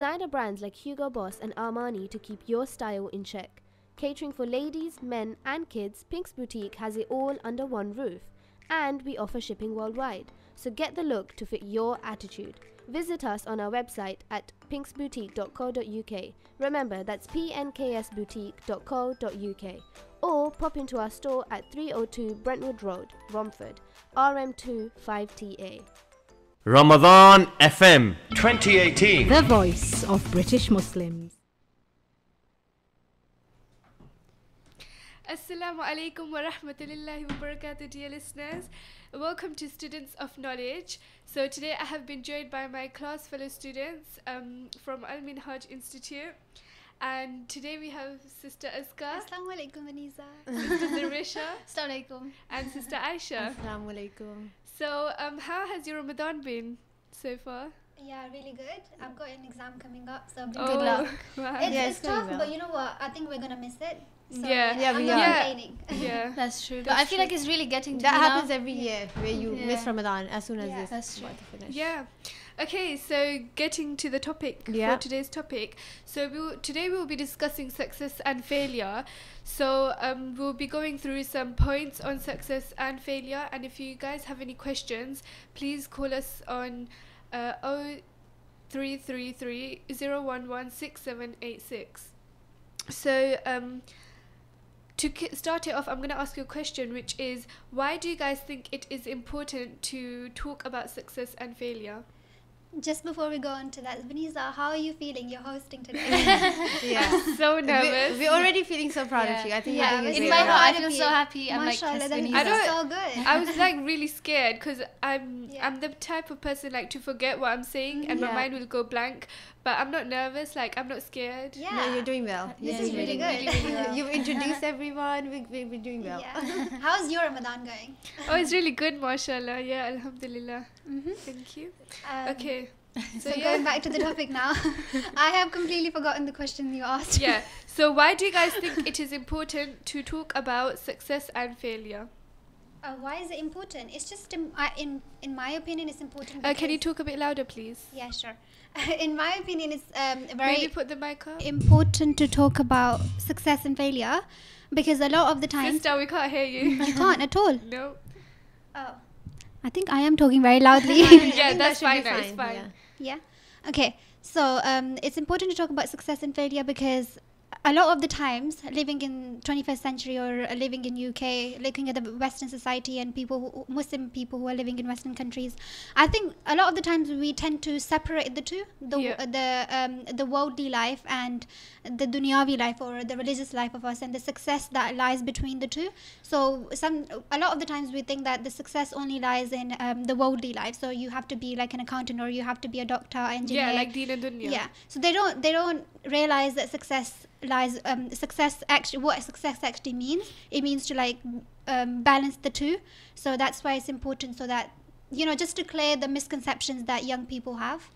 Designer brands like Hugo Boss and Armani to keep your style in check. Catering for ladies, men, and kids, Pink's Boutique has it all under one roof. And we offer shipping worldwide. So get the look to fit your attitude. Visit us on our website at pinksboutique.co.uk. Remember, that's pnksboutique.co.uk. Or pop into our store at 302 Brentwood Road, Romford, RM2 5TA. Ramadan FM 2018. The voice of British Muslims. Assalamu alaikum wa rahmatullahi wa barakatuh, dear listeners. Welcome to Students of Knowledge. So today I have been joined by my class fellow students from Al Minhaj Institute. And today we have Sister Azka. Assalamu alaikum, Anisa. Sister Zarisha. Assalamu alaikum. And Sister Aisha. Assalamu alaikum. So how has your Ramadan been so far? Yeah, really good. I've got an exam coming up, so good luck. luck. Wow. It's tough, but you know what? I think we're going to miss it. So, Yeah, I'm we not are. complaining. Yeah. That's true. But I feel like it's really getting to that me now. happens every year where you miss Ramadan as soon as Yeah. it's That's true. about to finish. Yeah. Okay, so getting to the topic Yeah. for today's topic. So today we'll be discussing success and failure. So we'll be going through some points on success and failure. And if you guys have any questions, please call us on 0333 011 6786. So to start it off, I'm going to ask you a question, which is, why do you guys think it is important to talk about success and failure? Just before we go on to that, Vanessa, how are you feeling? You're hosting today. Yeah. So nervous. We're already feeling so proud of Yeah. you. I think Yeah, you're doing it's In great my really work. heart, I proud feel of so you. happy. I'm like, Mashallah, yes, that is I don't- so good. I was like really scared because I'm Yeah. the type of person like to forget what I'm saying and my Yeah. mind will go blank. But I'm not nervous. Like I'm not scared. Yeah. No, you're doing well. This You're is doing really really good. really well. You've introduced everyone. We're doing well. Yeah. How's your Ramadan going? Oh, it's really good, mashallah. Yeah, alhamdulillah. Mm-hmm. Thank you. Um, Okay. So going back to the topic now, I have completely forgotten the question you asked. Yeah. So why do you guys think it is important to talk about success and failure? Why is it important? It's just in my opinion, it's important. Can you because- talk a bit louder, please? Yeah, sure. In my opinion, it's Maybe very put the mic up. important to talk about success and failure because a lot of the time Sister, we can't hear you. you can't at all. No. Oh, I think I am talking very loudly. Yeah, think that that's should be fine. Now, it's fine, fine. Yeah. Okay. So it's important to talk about success and failure because a lot of the times, living in 21st century or living in UK, looking at the Western society and Muslim people who are living in Western countries, I think a lot of the times we tend to separate the two, the worldly life and the dunyavi life or the religious life of us, and the success that lies between the two. So a lot of the times we think that the success only lies in the worldly life. So you have to be like an accountant or you have to be a doctor, engineer. Yeah, like Deen and Dunya. Yeah. So they don't realize that success lies what success actually means. It means to like balance the two. So that's why it's important, so that just to clear the misconceptions that young people have.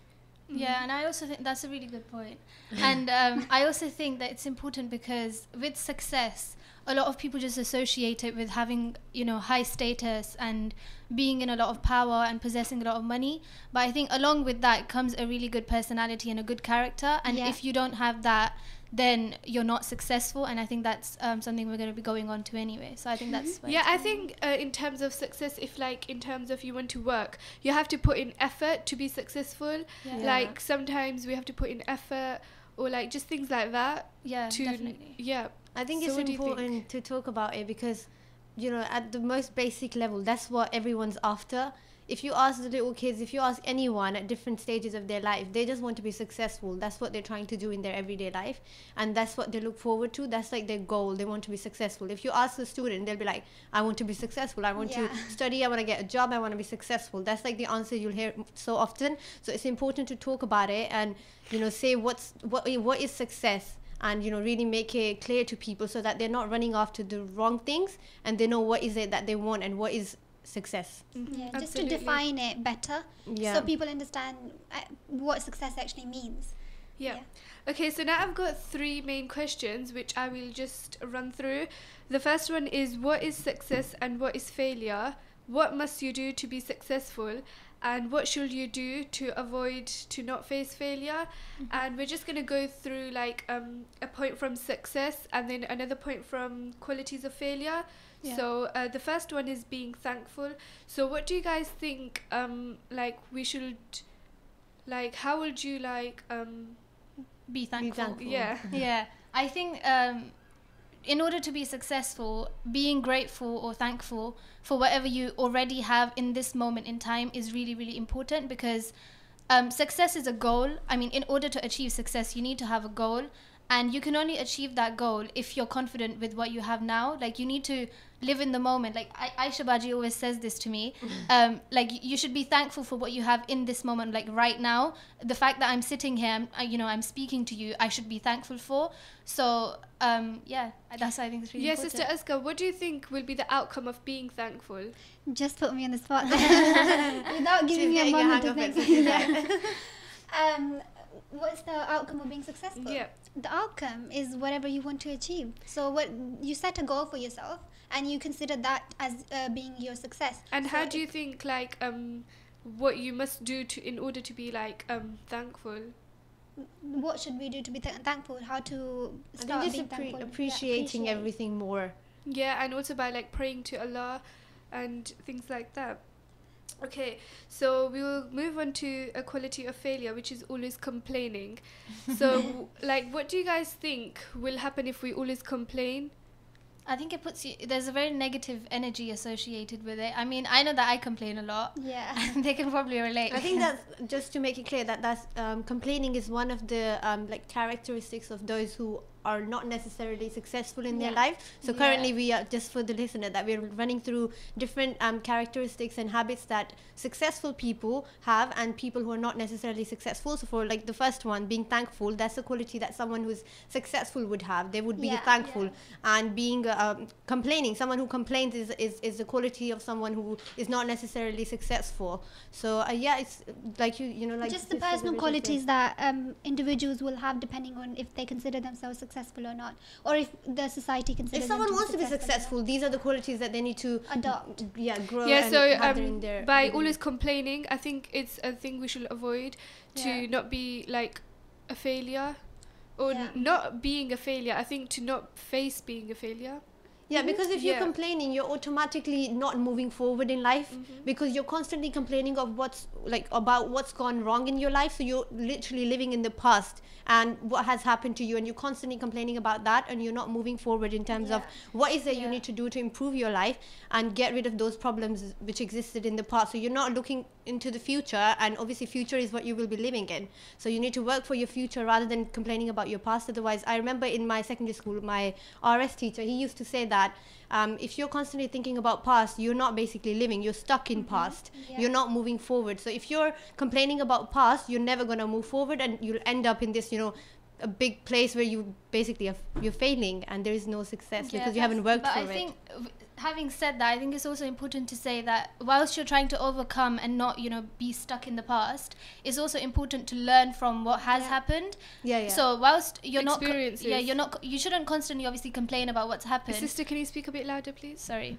Yeah, and I also think that's a really good point. And I also think that it's important because with success, a lot of people just associate it with having, high status and being in a lot of power and possessing a lot of money. But I think along with that comes a really good personality and a good character. And Yeah. if you don't have that, then you're not successful. And I think that's something we're going to be going on to anyway. So I think that's why Yeah, it's I think in terms of success, if like in terms of you want to work, you have to put in effort to be successful. Yeah. Like sometimes we have to put in effort or like just things like that. Yeah, to definitely. Yeah. I think So it's what do you think? important to talk about it because, at the most basic level, that's what everyone's after. If you ask the little kids, if you ask anyone at different stages of their life, they just want to be successful. That's what they're trying to do in their everyday life. And that's what they look forward to. That's like their goal. They want to be successful. If you ask a student, they'll be like, I want to be successful. I want to study. I want to get a job. I want to be successful. That's like the answer you'll hear so often. So it's important to talk about it and, say what is success. And really make it clear to people so that they're not running after the wrong things and they know what is it that they want and what is success. Yeah, just to Absolutely. define it better, Yeah. so people understand what success actually means. Yeah. Yeah. Okay, so now I've got three main questions which I will just run through. The first one is, what is success and what is failure? What must you do to be successful? and what should you do to avoid to not face failure. And we're just going to go through like a point from success and then another point from qualities of failure. So the first one is being thankful. So what do you guys think like we should, like how would you like Be thankful. yeah Yeah, I think in order to be successful, being grateful or thankful for whatever you already have in this moment in time is really, really important, because success is a goal. I mean, in order to achieve success, you need to have a goal, and you can only achieve that goal if you're confident with what you have now. Like, you need to live in the moment. Like Aisha Baji always says this to me, like you should be thankful for what you have in this moment, like right now. The fact that I'm sitting here, I'm speaking to you, I should be thankful for. So yeah, that's what I think is really important. Sister Aska, what do you think will be the outcome of being thankful? Just put me on the spot without giving me a moment to think. What's the outcome of being successful? Yeah. The outcome is whatever you want to achieve. So what you set a goal for yourself, and you consider that as being your success. And so how do you think like what you must do to in order to be like thankful? What should we do to be thankful? How to I start think being just thankful? appreciating Yeah, everything more. Yeah, and also by like praying to Allah and things like that. Okay, so we will move on to a quality of failure, which is always complaining. So like what do you guys think will happen if we always complain? I think it puts you, there's a very negative energy associated with it. I mean, I know that I complain a lot. Yeah. They can probably relate. I think that's just to make it clear that's complaining is one of the like characteristics of those who are not necessarily successful in their life. So currently we are, just for the listener, that we're running through different characteristics and habits that successful people have and people who are not necessarily successful. So for like the first one, being thankful, that's a quality that someone who's successful would have. They would be thankful. And being complaining, someone who complains is the quality of someone who is not necessarily successful. So yeah, it's like you know, like Just the personal qualities that individuals will have depending on if they consider themselves successful or not, or if the society considers if someone them wants to be or not. successful, these are the qualities that they need to Adopt. grow. Yeah, and so have in their by within. always complaining, I think it's a thing we should avoid, to not be like a failure, or not being a failure. I think to not face being a failure. Yeah, because if you're Yeah. complaining, you're automatically not moving forward in life, because you're constantly complaining of about what's gone wrong in your life. So you're literally living in the past and what has happened to you, and you're constantly complaining about that, and you're not moving forward in terms of what is it you need to do to improve your life and get rid of those problems which existed in the past. So you're not looking into the future, and obviously future is what you will be living in. So you need to work for your future rather than complaining about your past. Otherwise, I remember in my secondary school, my RS teacher, he used to say that if you're constantly thinking about past, you're not basically living, you're stuck in past. You're not moving forward. So if you're complaining about past, you're never going to move forward, and you'll end up in this, a big place where you basically you're failing and there is no success because you haven't worked for it. But I think having said that, I think it's also important to say that whilst you're trying to overcome and not, be stuck in the past, it's also important to learn from what has happened. So whilst you're Experiences. you shouldn't constantly obviously complain about what's happened. Sister, can you speak a bit louder, please? Sorry.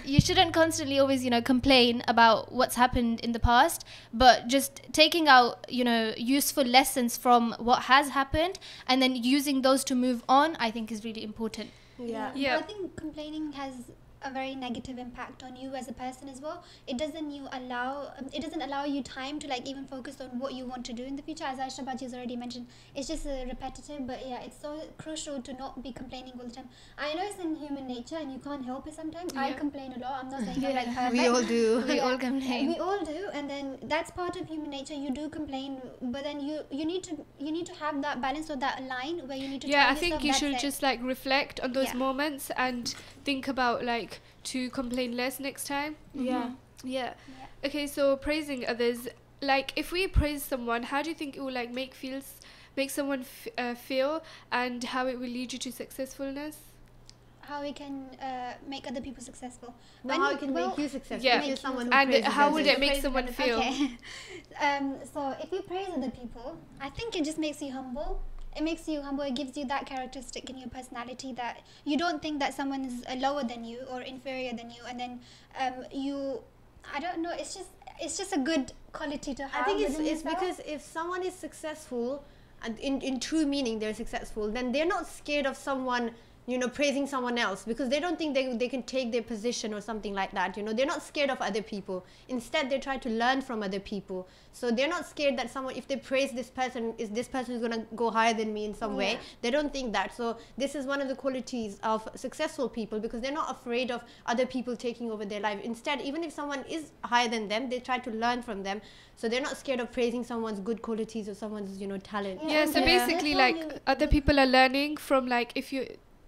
You shouldn't constantly always, complain about what's happened in the past, but just taking out, useful lessons from what has happened and then using those to move on, I think is really important. Yeah. But I think complaining has a very negative impact on you as a person as well. It doesn't allow you time to even focus on what you want to do in the future. As Aisha Baji has already mentioned, it's just repetitive, but it's so crucial to not be complaining all the time. I know it's in human nature and you can't help it sometimes. I complain a lot. I'm not saying I'm perfect. We all do. We all complain. We all do, and then that's part of human nature. You do complain, but then you need to have that balance or that line where you need to tell I think yourself you that's should it. just reflect on those moments and think about to complain less next time. Yeah. Okay, so praising others, if we praise someone, how do you think it will make someone feel, and how it will lead you to successfulness? How we can make other people successful. How it can make you successful. Yeah. If you're someone who And praises how others. would it make someone feel? Okay. So if you praise other people, I think it just makes you humble. It makes you humble. It gives you that characteristic in your personality that you don't think that someone is lower than you or inferior than you, and then I don't know. It's just it's just a good quality to have. I think it's within yourself. because if someone is successful, and in true meaning they're successful, then they're not scared of someone, you know, praising someone else, because they don't think they can take their position or something like that, you know. They're not scared of other people. Instead, they try to learn from other people. So they're not scared that someone, if they praise this person is going to go higher than me in some way. They don't think that. So this is one of the qualities of successful people, because they're not afraid of other people taking over their life. Instead, even if someone is higher than them, they try to learn from them. So they're not scared of praising someone's good qualities or someone's, you know, talent. Yeah, so basically, like, other people are learning from, like, if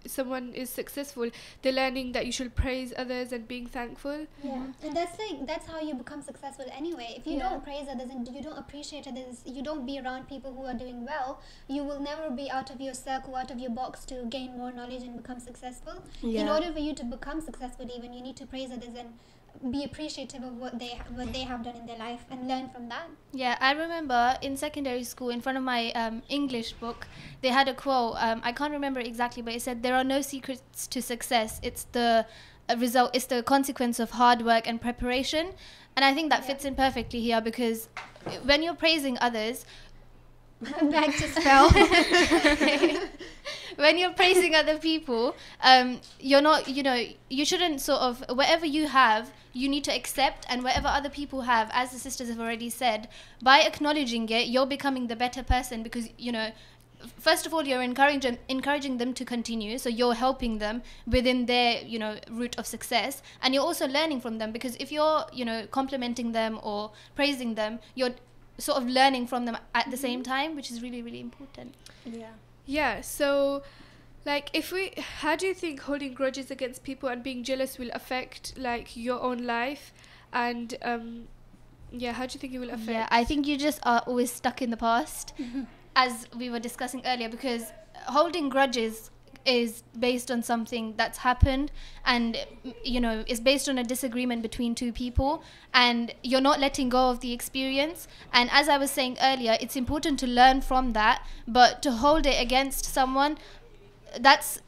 someone is successful, they're learning that you should praise others and being thankful. Yeah, and that's how you become successful anyway. If you don't praise others and you don't appreciate others, you don't be around people who are doing well, you will never be out of your circle, out of your box to gain more knowledge and become successful. In order for you to become successful, even, you need to praise others and be appreciative of what they have done in their life and learn from that. Yeah, I remember in secondary school, in front of my English book, they had a quote. I can't remember exactly, but it said, "There are no secrets to success. It's the result. It's the consequence of hard work and preparation." And I think that fits in perfectly here, because when you're praising others, Back to spell. when you're praising other people, you're not, you know, you shouldn't sort of, whatever you have, you need to accept, and whatever other people have, as the sisters have already said, by acknowledging it, you're becoming the better person, because, you know, first of all, you're encouraging them to continue, so you're helping them within their, you know, route of success, and you're also learning from them, because if you're, you know, complimenting them or praising them, you're sort of learning from them at the same time, which is really, really important. Yeah, so, like, how do you think holding grudges against people and being jealous will affect, like, your own life? And how do you think it will affect? Yeah, I think you just are always stuck in the past, as we were discussing earlier, because holding grudges is based on something that's happened, and, you know, is based on a disagreement between two people, and you're not letting go of the experience. And as I was saying earlier, it's important to learn from that, but to hold it against someone, that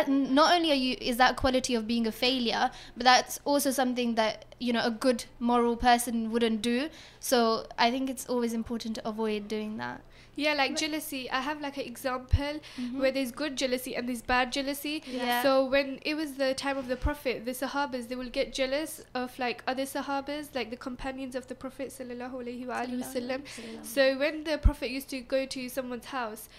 not only is that quality of being a failure, but that's also something that, you know, a good moral person wouldn't do. So I think it's always important to avoid doing that. Yeah, like jealousy. I have like an example where there's good jealousy and there's bad jealousy. Yeah. So when it was the time of the Prophet, the Sahabas, they will get jealous of like other Sahabas, like the companions of the Prophet sallallahu alaihi wasallam. So when the Prophet used to go to someone's house,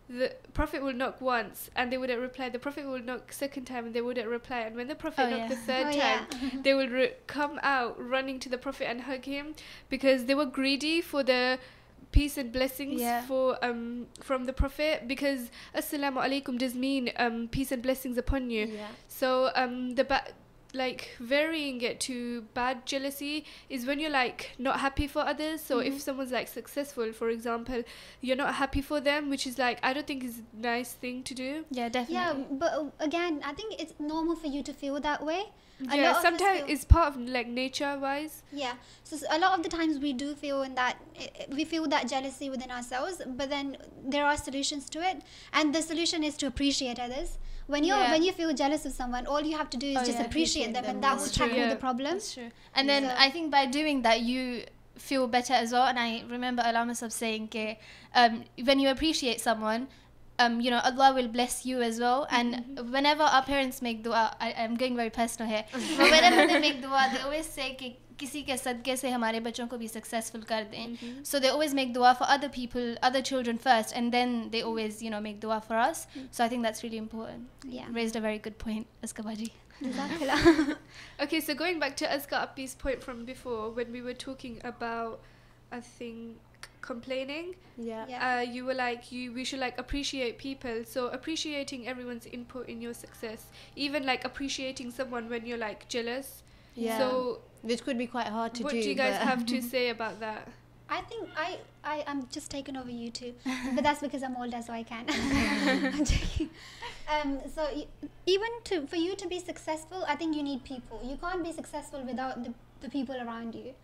the Prophet will knock once and they wouldn't reply. The Prophet will knock second time and they wouldn't reply. And when the Prophet knocked the third time, they would come out running to the Prophet and hug him, because they were greedy for the peace and blessings for from the Prophet, because assalamu alaikum does mean peace and blessings upon you. So like varying it to bad jealousy is when you're like not happy for others. So if someone's like successful, for example, you're not happy for them, which is like, I don't think is a nice thing to do. Yeah, definitely. Yeah, but again, I think it's normal for you to feel that way. Yeah, sometimes it's part of like nature wise. Yeah, so a lot of the times we do feel we feel that jealousy within ourselves, but then there are solutions to it, and the solution is to appreciate others. When you feel jealous of someone, all you have to do is just appreciate them, and that will tackle the problem. That's true. And then I think by doing that, you feel better as well. And I remember Alama Sab saying, when you appreciate someone, you know, Allah will bless you as well. And whenever our parents make dua, I'm going very personal here, but whenever they make dua, they always say कि किसी के सदक़े से हमारे बच्चों को भी successful कर दें. So they always make dua for other people, other children first, and then they always, you know, make dua for us. So I think that's really important. Yeah, Raised a very good point, Askabaji. Okay, so going back to Azka Appi's point from before, when we were talking about, I think, complaining, you were like, we should like appreciate people. So appreciating everyone's input in your success, even like appreciating someone when you're like jealous. So which could be quite hard to do. What do you guys have to say about that? I think I'm just taking over you two, but that's because I'm older, so I can. So for you to be successful, I think you need people. You can't be successful without the people around you.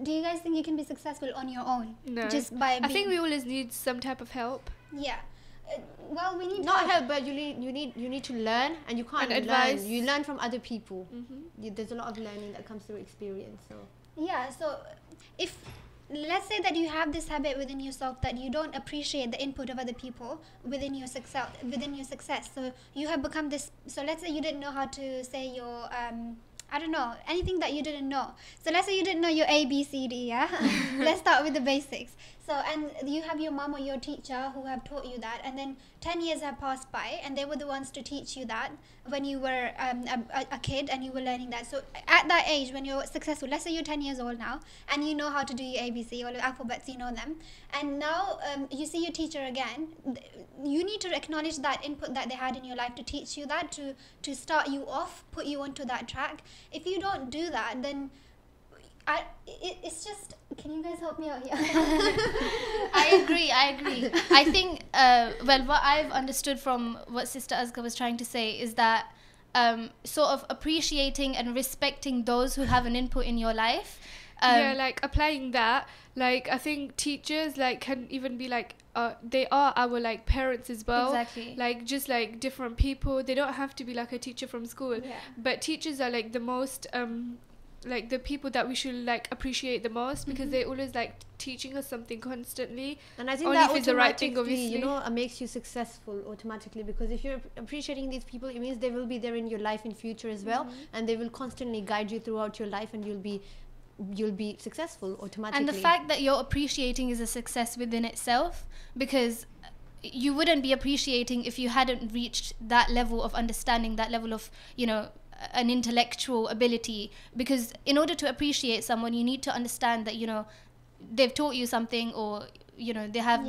Do you guys think you can be successful on your own? No. Just by I think we always need some type of help. Yeah. Well, we need not help, but you need to learn, and you can't advice. You learn from other people. There's a lot of learning that comes through experience. So Yeah, so if let's say that you have this habit within yourself that you don't appreciate the input of other people within your success, so you have become this. So let's say you didn't know how to say your I don't know, anything that you didn't know. So let's say you didn't know your A, B, C, D, yeah? Let's start with the basics. So, and you have your mom or your teacher who have taught you that, and then 10 years have passed by, and they were the ones to teach you that when you were a kid and you were learning that. So at that age, when you're successful, let's say you're 10 years old now, and you know how to do your ABC or the alphabets, you know them, and now you see your teacher again, you need to acknowledge that input that they had in your life to teach you that, to start you off, put you onto that track. If you don't do that, then it's just, can you guys help me out here? I agree. I think, well, what I've understood from what Sister Azka was trying to say is that sort of appreciating and respecting those who have an input in your life. Yeah, like applying that, like I think teachers like can even be like they are our like parents as well. Exactly. Like just like different people. They don't have to be like a teacher from school. Yeah. But teachers are like the most like the people that we should like appreciate the most, because they always like teaching us something constantly. And I think only that if it's the right thing, automatically, obviously. you know, makes you successful automatically, because if you're appreciating these people, it means they will be there in your life in future as well, and they will constantly guide you throughout your life, and you'll be successful automatically. And the fact that you're appreciating is a success within itself, because you wouldn't be appreciating if you hadn't reached that level of understanding, that level of, you know, an intellectual ability. Because in order to appreciate someone, you need to understand that, you know, they've taught you something, or you know, they have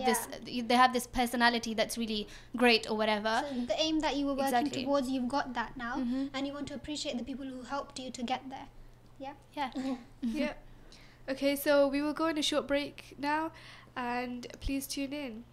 this personality that's really great or whatever. So the aim that you were working Exactly. towards, you've got that now, and you want to appreciate the people who helped you to get there. Yeah. Yeah. Okay, so we will go on a short break now, and please tune in.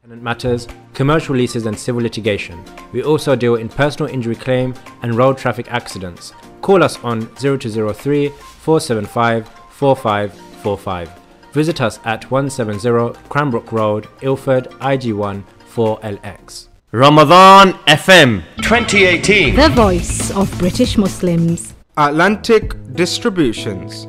Tenant matters, commercial leases and civil litigation. We also deal in personal injury claim and road traffic accidents. Call us on 0203 475 4545. Visit us at 170 Cranbrook Road, Ilford, IG1 4LX. Ramadan FM 2018. The voice of British Muslims. Atlantic Distributions.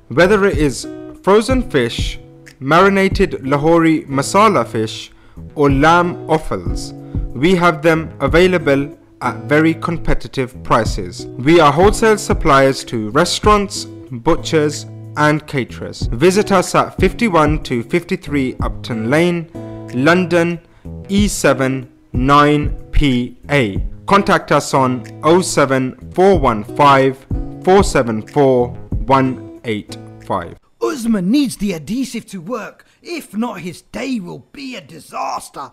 Whether it is frozen fish, marinated Lahori masala fish, or lamb offals, we have them available at very competitive prices. We are wholesale suppliers to restaurants, butchers and caterers. Visit us at 51 to 53 Upton Lane, London, E7 9PA. Contact us on 07415 474 185. Usman needs the adhesive to work. If not, his day will be a disaster.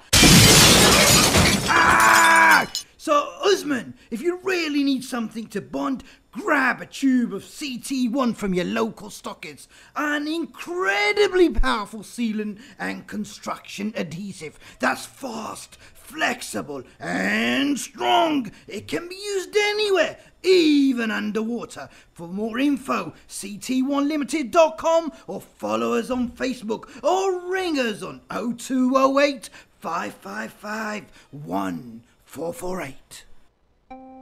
Ah! So, Usman, if you really need something to bond, grab a tube of CT1 from your local stockist. An incredibly powerful sealant and construction adhesive that's fast, flexible and strong. It can be used anywhere, even underwater. For more info, ct1limited.com, or follow us on Facebook, or ring us on 0208 555 1448.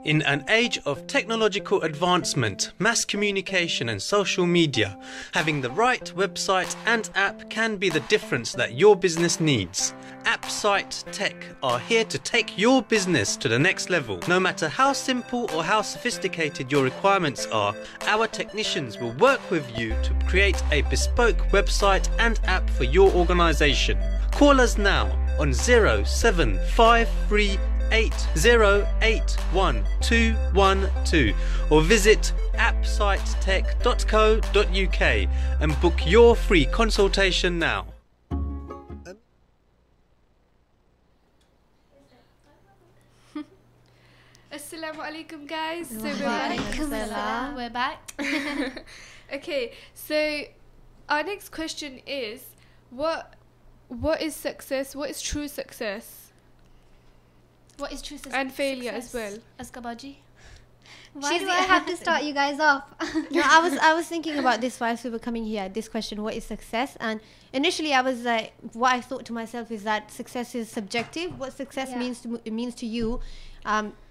In an age of technological advancement, mass communication and social media, having the right website and app can be the difference that your business needs. AppSite Tech are here to take your business to the next level. No matter how simple or how sophisticated your requirements are, our technicians will work with you to create a bespoke website and app for your organisation. Call us now on 07538 8081212 or visit appsitetech.co.uk and book your free consultation now. Assalamu alaikum, guys. So We're back. okay, so our next question is, what is success? What is true success? What is true success? And failure as well. Askabaji? Why do I have to start you guys off? No, I was thinking about this whilst we were coming here. This question, what is success? And initially, I was like, what I thought to myself is that success is subjective. What success means to you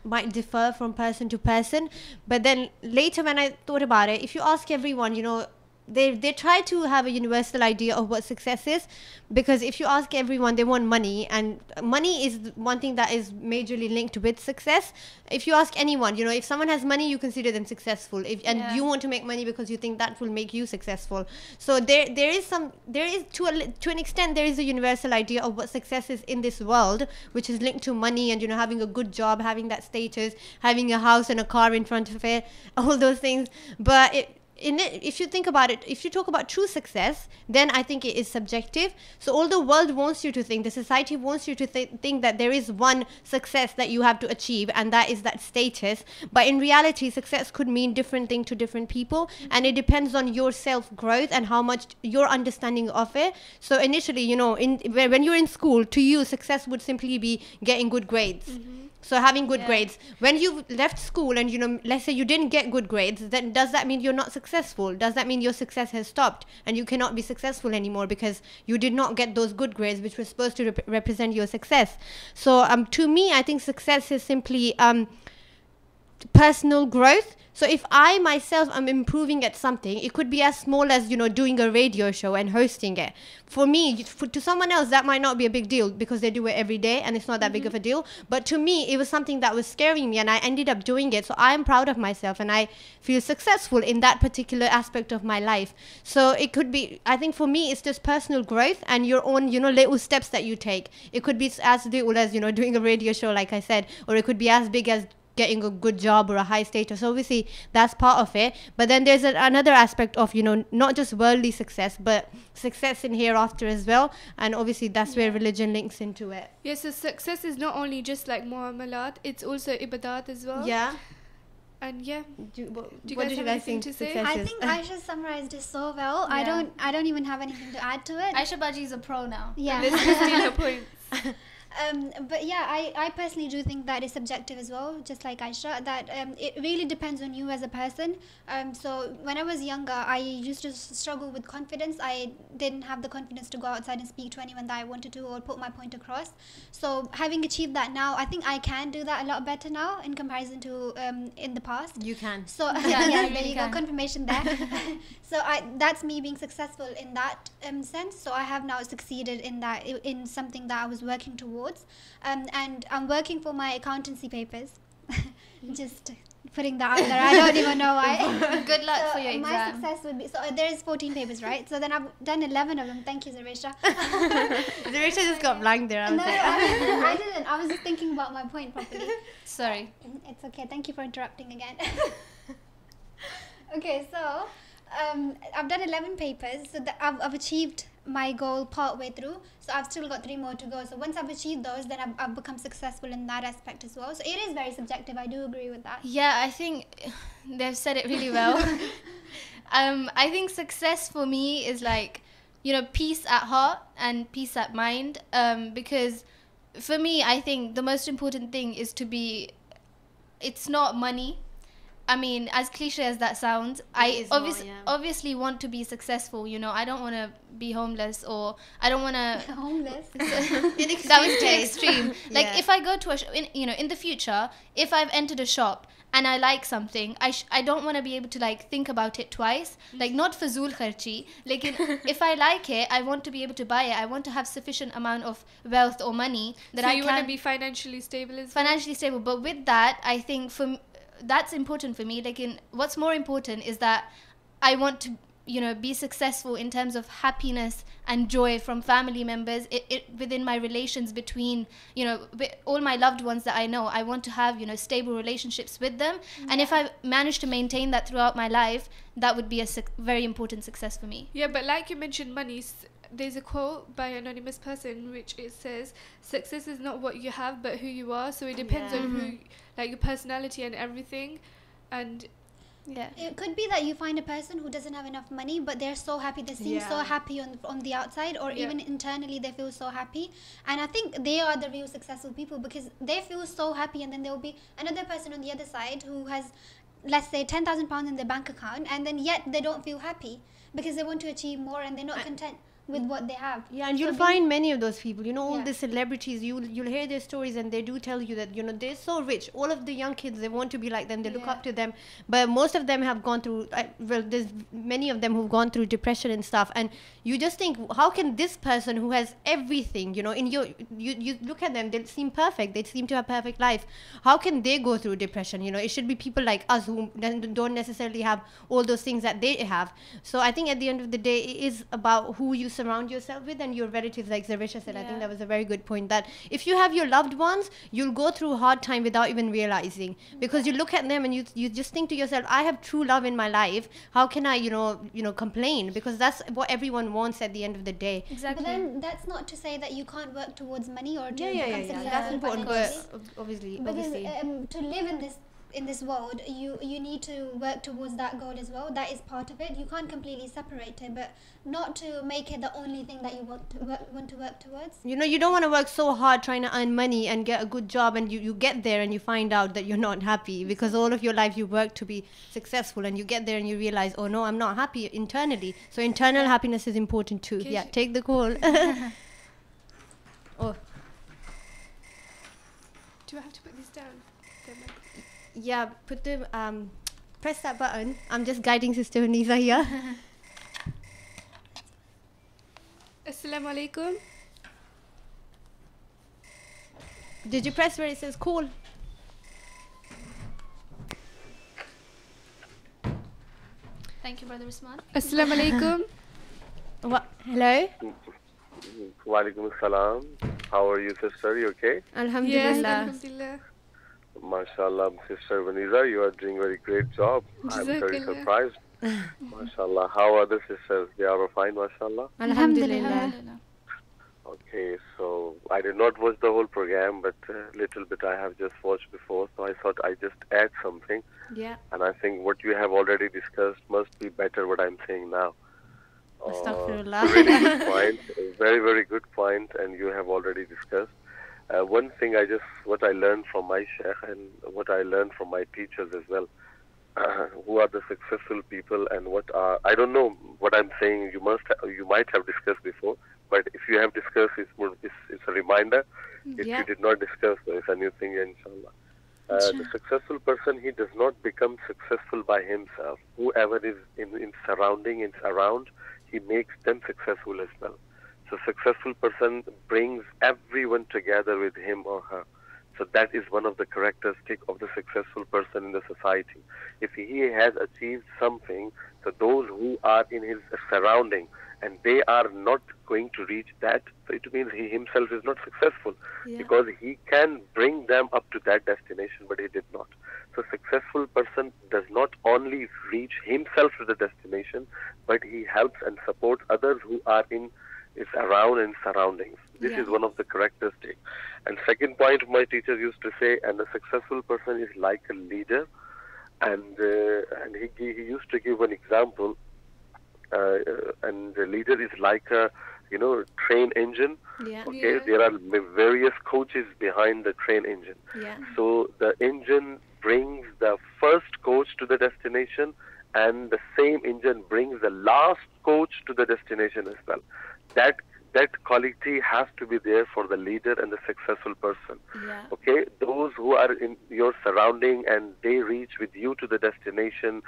might differ from person to person. But then later, when I thought about it, if you ask everyone, you know, they try to have a universal idea of what success is, because if you ask everyone, they want money, and money is one thing that is majorly linked with success. If you ask anyone, you know, if someone has money, you consider them successful, and you want to make money because you think that will make you successful. So there is to an extent there is a universal idea of what success is in this world, which is linked to money and, you know, having a good job, having that status, having a house and a car in front of it, all those things. But if you think about it, if you talk about true success, then I think it is subjective. So all the world wants you to think, the society wants you to think that there is one success that you have to achieve, and that is that status. But in reality, success could mean different things to different people, and it depends on your self-growth and how much your understanding of it. So initially, you know, when you're in school, to you, success would simply be getting good grades. So having good grades. When you left school and, you know, let's say you didn't get good grades, then does that mean you're not successful? Does that mean your success has stopped and you cannot be successful anymore because you did not get those good grades which were supposed to represent your success? So to me, I think success is simply personal growth. So if I myself am improving at something, it could be as small as, you know, doing a radio show and hosting it. For me, to someone else, that might not be a big deal because they do it every day and it's not that big of a deal. But to me, it was something that was scaring me and I ended up doing it. So I am proud of myself and I feel successful in that particular aspect of my life. So it could be, I think for me, it's just personal growth and your own, you know, little steps that you take. It could be as little as, you know, doing a radio show, like I said, or it could be as big as getting a good job or a high status. So obviously that's part of it, but then there's another aspect of, you know, not just worldly success but success in hereafter as well, and obviously that's where religion links into it. So success is not only just like muamalat, it's also ibadat as well. And what do you guys think to say? I think Aisha summarized it so well. I don't even have anything to add to it. Aisha Baji is a pro now. Let's steal her points. But yeah, I personally do think that is subjective as well, just like Aisha, that it really depends on you as a person. So when I was younger, I used to struggle with confidence. I didn't have the confidence to go outside and speak to anyone that I wanted to or put my point across. So having achieved that now, I think I can do that a lot better now in comparison to in the past. You can. So yeah, there you go, confirmation there. So that's me being successful in that sense. So I have now succeeded in that, in something that I was working towards. And I'm working for my accountancy papers. Just putting that out there. I don't even know why. Good luck for your exam. My success would be, so there's 14 papers, right? So then I've done 11 of them. Thank you, Zarisha. Zarisha just got blank there. I didn't. I was just thinking about my point properly. Sorry. It's okay. Thank you for interrupting again. Okay, so I've done 11 papers. So I've achieved my goal part way through, so I've still got 3 more to go. So once I've achieved those, then I've become successful in that aspect as well. So it is very subjective. I do agree with that. Yeah, I think they've said it really well. I think success for me is like, you know, peace at heart and peace at mind, because for me, I think the most important thing is to be, it's not money. I mean, as cliche as that sounds, I obviously want to be successful. You know, I don't want to be homeless, or I don't want to homeless. That was too extreme. Like if I go to in the future, if I've entered a shop and I like something, I don't want to be able to like think about it twice. Like not fazul kharchi. Like if I like it, I want to be able to buy it. I want to have sufficient amount of wealth or money that I can. So you want to be financially stable as well? Financially stable, but with that, I think that's important for me. Like what's more important is that I want to, you know, be successful in terms of happiness and joy from family members, within my relations between, you know, all my loved ones that I know. I want to have, you know, stable relationships with them. And if I manage to maintain that throughout my life, that would be a very important success for me. Yeah, but like you mentioned money, there's a quote by an anonymous person which it says, success is not what you have but who you are. So it depends on who, like your personality and everything. And Yeah. It could be that you find a person who doesn't have enough money, but they're so happy. They seem so happy on the outside, or even internally they feel so happy. And I think they are the real successful people, because they feel so happy, and then there will be another person on the other side who has, let's say, £10,000 in their bank account, and then yet they don't feel happy because they want to achieve more and they're not content with what they have. Yeah, and you'll find many of those people. You know, all the celebrities, you'll hear their stories, and they do tell you that, you know, they're so rich. All of the young kids, they want to be like them. They look up to them. But most of them have gone through, well, there's many of them who've gone through depression and stuff. And you just think, how can this person who has everything, you know, in you look at them, they seem perfect. They seem to have perfect life. How can they go through depression? You know, it should be people like us who don't necessarily have all those things that they have. So I think at the end of the day, it is about who you surround yourself with and your relatives, like Zarisha said. I think that was a very good point, that if you have your loved ones, you'll go through a hard time without even realizing, because you look at them and you just think to yourself, I have true love in my life. How can I, you know, complain? Because that's what everyone wants at the end of the day. Exactly. But then that's not to say that you can't work towards money or to become successful. That's important, but obviously. To live in this world, you need to work towards that goal as well. That is part of it. You can't completely separate it, but not to make it the only thing that you want to work towards. You know, you don't want to work so hard trying to earn money and get a good job, and you get there and you find out that you're not happy, because all of your life you worked to be successful, and you get there and you realize, oh no, I'm not happy internally. So internal happiness is important too. Yeah, take the call. Oh. Do I have to put this down? Yeah, put the press that button. I'm just guiding Sister Nisa here. Assalamu alaikum. Did you press where it says call? Thank you, Brother Usman. Assalamu alaikum. What? Hello? Walaikum assalam. How are you, sister? You okay? Alhamdulillah. Yes, alhamdulillah. MashaAllah, Sister Vanessa, you are doing a very great job. I'm very surprised. MashaAllah. How are the sisters? They are fine, MashaAllah? Alhamdulillah. Okay, so I did not watch the whole program, but a little bit I have just watched before, so I thought I just add something. Yeah. And I think what you have already discussed must be better what I'm saying now. Astaghfirullah. Really good point. A very, very good point, and you have already discussed. One thing what I learned from my sheikh and what I learned from my teachers as well, who are the successful people and I don't know what I'm saying, you might have discussed before, but if you have discussed, it's a reminder. If you did not discuss, it's a new thing, inshallah. The successful person, he does not become successful by himself. Whoever is in surrounding and around, he makes them successful as well. So successful person brings everyone together with him or her. So that is one of the characteristics of the successful person in the society. If he has achieved something, so those who are in his surrounding and they are not going to reach that, so it means he himself is not successful, because he can bring them up to that destination, but he did not. So successful person does not only reach himself to the destination, but he helps and supports others who are is around and surroundings. This is one of the characteristics. And second point, my teacher used to say, and a successful person is like a leader. And he used to give an example. And the leader is like a train engine. Okay, there are various coaches behind the train engine. So the engine brings the first coach to the destination, and the same engine brings the last coach to the destination as well. That quality has to be there for the leader and the successful person. Okay, those who are in your surrounding and they reach with you to the destination,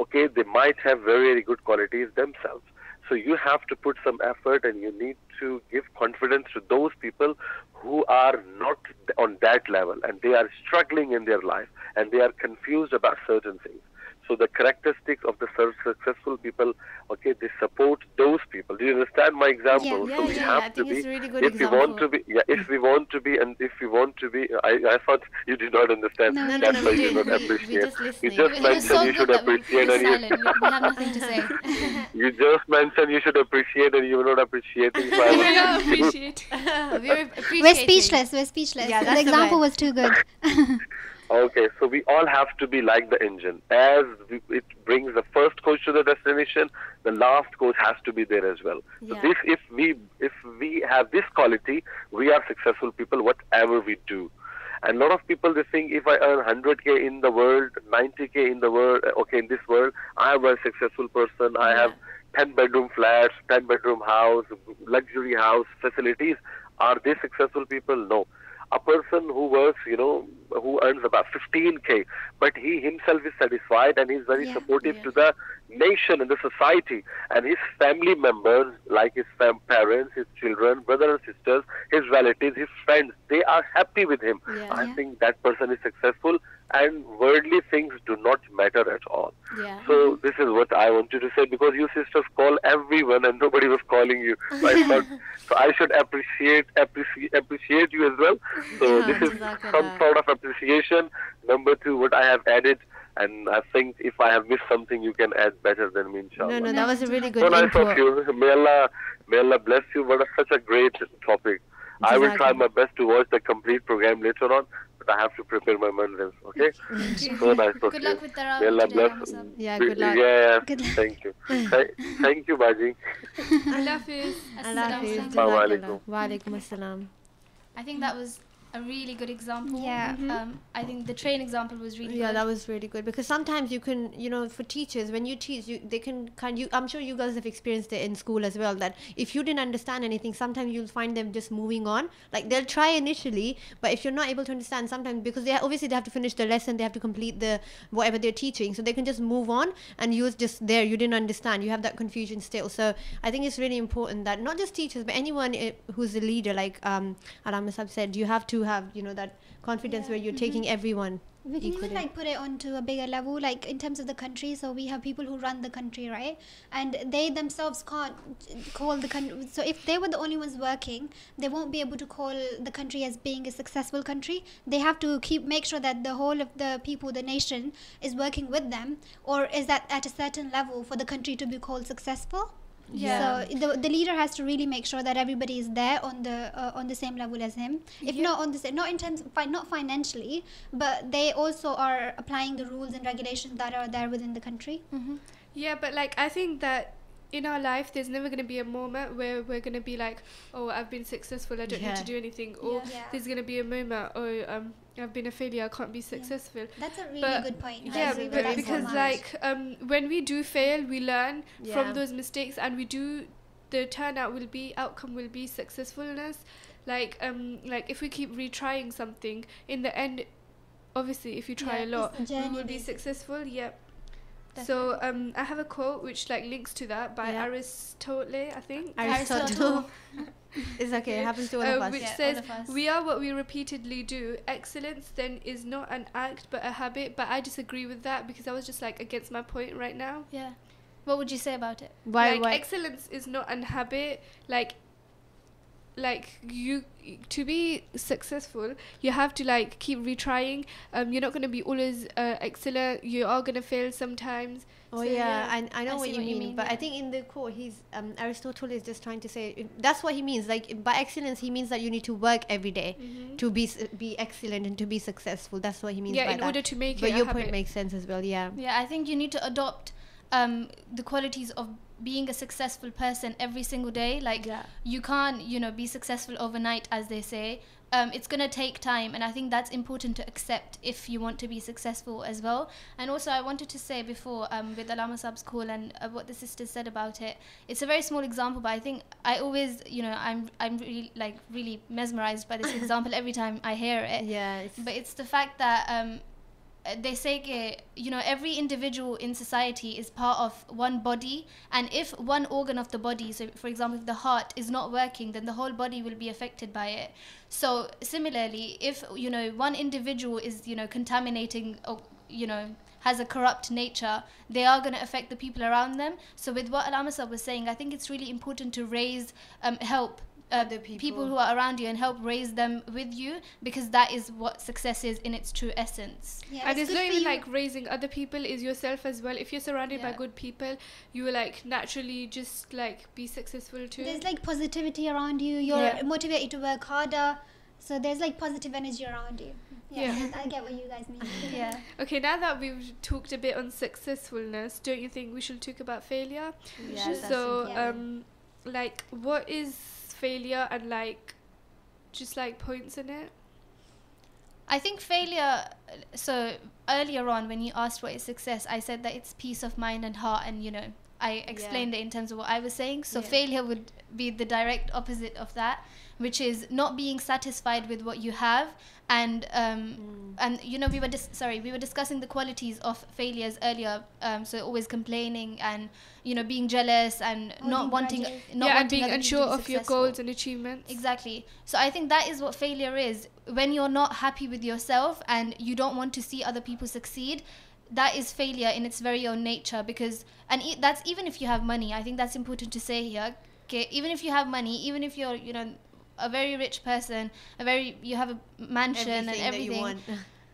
okay, they might have very, very good qualities themselves. So you have to put some effort, and you need to give confidence to those people who are not on that level and they are struggling in their life and they are confused about certain things. So the characteristics of the successful people, okay, they support those people. Do you understand my example? So we have to be, if we want to be, I thought you did not understand. That's why you did not appreciate. You just mentioned you should appreciate, and we have nothing to say. You just mentioned you should appreciate, and you were not appreciating. So We're speechless. Yeah, the example was too good. Okay, so we all have to be like the engine. As it brings the first coach to the destination, the last coach has to be there as well. So Yeah. this, if we have this quality, we are successful people, whatever we do. And a lot of people, they think if I earn 100k in the world, 90k in the world, okay, in this world, I am a successful person. I have 10-bedroom flats, 10-bedroom house, luxury house, facilities. Are they successful people? No. A person who works, who earns about 15k, but he himself is satisfied and he's very supportive to the nation and the society, and his family members, like his parents, his children, brothers and sisters, his relatives, his friends, they are happy with him. I think that person is successful, and worldly things do not matter at all. So this is what I wanted to say, because you sisters call everyone and nobody was calling you. So I thought, so I should appreciate you as well. So this is some sort of appreciation. Number two, what I have added, and I think if I have missed something, you can add better than me, inshallah. No, that was a really good So nice input. of you. May Allah bless you. What such a great topic. I will try my best to watch the complete program later on, but I have to prepare my manzils, okay? So nice of you. Good luck with the May Allah bless. Yeah, good luck. Yeah, Good luck. thank you. Thank you, Baji. Allah Hafiz. Allah Hafiz. Assalamu alaikum. Wa alaikum assalam. I think that was a really good example. Yeah. I think the train example was really Yeah, good. that was really good, because sometimes you can, for teachers, when you teach, they can I'm sure you guys have experienced it in school as well, that if you didn't understand anything, sometimes you'll find them just moving on. Like, they'll try initially, but if you're not able to understand, sometimes, because they have to finish the lesson, they have to complete the whatever they're teaching, so they can just move on, and you're just there, you didn't understand, you have that confusion still. So I think it's really important that not just teachers, but anyone who's a leader, like Alama Sab said, you have to have that confidence where you're taking everyone We can equally. even like put it onto a bigger level, like in terms of the country. So we have people who run the country, right? And they themselves can't call the country. So if they were the only ones working, they won't be able to call the country as being a successful country. They have to make sure that the whole of the people, the nation, is working with them, or is that at a certain level for the country to be called successful. Yeah. So the leader has to really make sure that everybody is there on the same level as him. If not on the same, not in terms not financially, but they also are applying the rules and regulations that are there within the country. Yeah, but like I think that in our life there's never going to be a moment where we're going to be like, oh, I've been successful, I don't need to do anything, or there's going to be a moment, oh, I've been a failure, I can't be successful. That's a really good point. Yeah, but because like when we do fail, we learn from those mistakes, and the outcome will be successfulness. Like if we keep retrying something, in the end, obviously if you try a lot, we will be successful. So I have a quote which like links to that by Aristotle, I think. Aristotle. It's okay, it happens to all of us. Which says, we are what we repeatedly do. Excellence then is not an act but a habit. But I disagree with that, because I was just like against my point right now. Yeah. What would you say about it? Why? Excellence is not an habit. Like you, to be successful, you have to like keep retrying. You're not going to be always excellent. You are going to fail sometimes. Oh, so, I know what you mean, but I think in the quote, Aristotle is just trying to say, that's what he means. Like, by excellence, he means that you need to work every day to be excellent and to be successful. That's what he means by that. Yeah, in order to make it But your habit. point makes sense as well, yeah. Yeah, I think you need to adopt the qualities of being a successful person every single day. Like, you can't, be successful overnight, as they say. It's going to take time, and I think that's important to accept if you want to be successful as well. And also I wanted to say before, with Alama Sab's call and what the sisters said about it, it's a very small example, but I think I always, I'm really mesmerized by this example every time I hear it. But it's the fact that they say, every individual in society is part of one body, and if one organ of the body, so for example, if the heart is not working, then the whole body will be affected by it. So similarly, if one individual is contaminating, or has a corrupt nature, they are going to affect the people around them. So with what Alama Sab was saying, I think it's really important to help other people who are around you and help raise them with you, because that is what success is in its true essence. And it's not even like raising other people, is yourself as well. If you're surrounded by good people, you will like naturally just like be successful too. There's like positivity around you. You're motivated to work harder. So there's like positive energy around you. Yeah. I get what you guys mean. Yeah. Okay, now that we've talked a bit on successfulness, don't you think we should talk about failure? Yeah, that's So, important. like, what is failure, and like, just like points in it? I think failure, so earlier on when you asked what is success, I said that it's peace of mind and heart, and you know, I explained it in terms of what I was saying. So failure would be the direct opposite of that, which is not being satisfied with what you have. And you know, we were discussing the qualities of failures earlier. So always complaining, and you know, being jealous, and not wanting and being other people unsure to be of your successful. goals and achievements. Exactly. So I think that is what failure is. When you're not happy with yourself and you don't want to see other people succeed, that is failure in its very own nature. Because that's even if you have money. I think that's important to say here. Okay, even if you have money, even if you're, you know, a very rich person, you have a mansion and everything.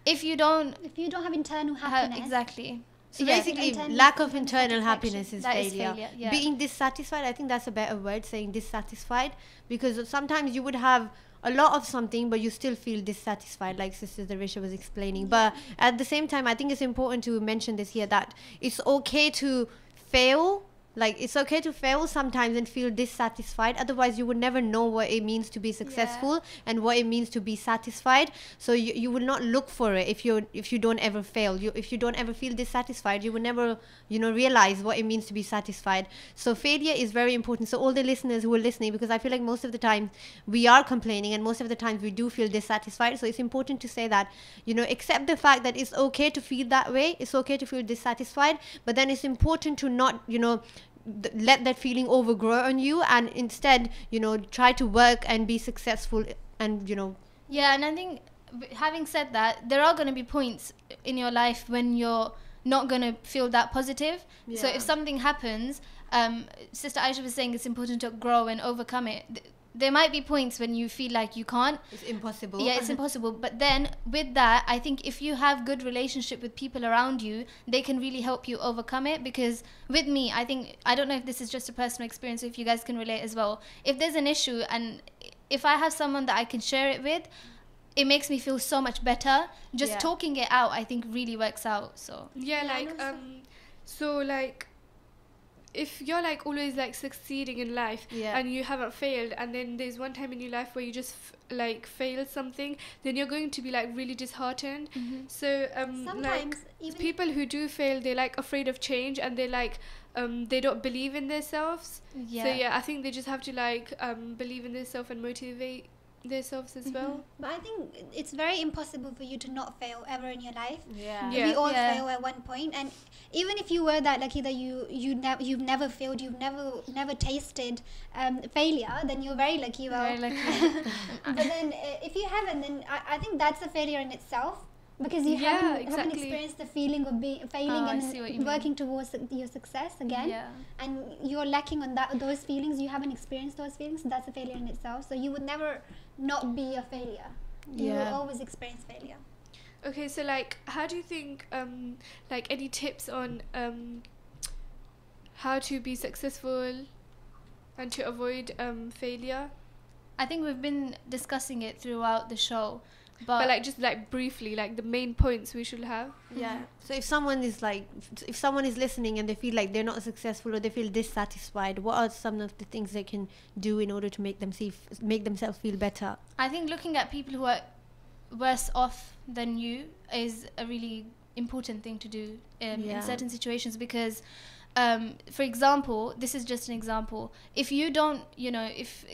If you don't have internal happiness, exactly. So basically, lack of internal happiness is That failure. is failure, yeah. Being dissatisfied, I think that's a better word, saying dissatisfied, because sometimes you would have a lot of something, but you still feel dissatisfied, like Sister Darisha was explaining. But at the same time, I think it's important to mention this here, that it's okay to fail. Like, it's okay to fail sometimes and feel dissatisfied. Otherwise, you would never know what it means to be successful and what it means to be satisfied. So you will not look for it if you don't ever fail. If you don't ever feel dissatisfied, you will never, you know, realize what it means to be satisfied. So failure is very important. So all the listeners who are listening, because I feel like most of the time we are complaining, and most of the times we do feel dissatisfied. So it's important to say that, you know, accept the fact that it's okay to feel that way. It's okay to feel dissatisfied. But then it's important to not, you know, let that feeling overgrow on you, and instead, you know, try to work and be successful, and you know. Yeah, and I think, having said that, there are going to be points in your life when you're not going to feel that positive. So if something happens, Sister Aisha was saying it's important to grow and overcome it. There might be points when you feel like you can't. It's impossible. Yeah, it's impossible. But then with that, I think if you have good relationship with people around you, they can really help you overcome it. Because with me, I don't know if this is just a personal experience, or if you guys can relate as well. If there's an issue, and if I have someone that I can share it with, it makes me feel so much better. Just talking it out, I think, really works out. So if you're like always like succeeding in life and you haven't failed, and then there's one time in your life where you just like failed something, then you're going to be like really disheartened. So sometimes like people who do fail, they're like afraid of change, and they like they don't believe in themselves. So I think they just have to like believe in themselves and motivate themselves as well. But I think it's very impossible for you to not fail ever in your life. Yeah. We all fail at one point, and even if you were that lucky that you've never failed, you've never tasted failure, then you're very lucky. Very lucky. But then if you haven't, then I think that's a failure in itself, because you haven't experienced the feeling of failing and working towards your success again, and you're lacking on those feelings. You haven't experienced those feelings, so that's a failure in itself. So you would never not be a failure. You will always experience failure. Okay, so like, how do you think like any tips on how to be successful and to avoid failure? I think we've been discussing it throughout the show. But like, just like briefly, like the main points we should have. So if someone is listening and they feel like they're not successful, or they feel dissatisfied, what are some of the things they can do in order to make themselves feel better? I think looking at people who are worse off than you is a really important thing to do in certain situations, because for example, this is just an example, if you don't, you know, if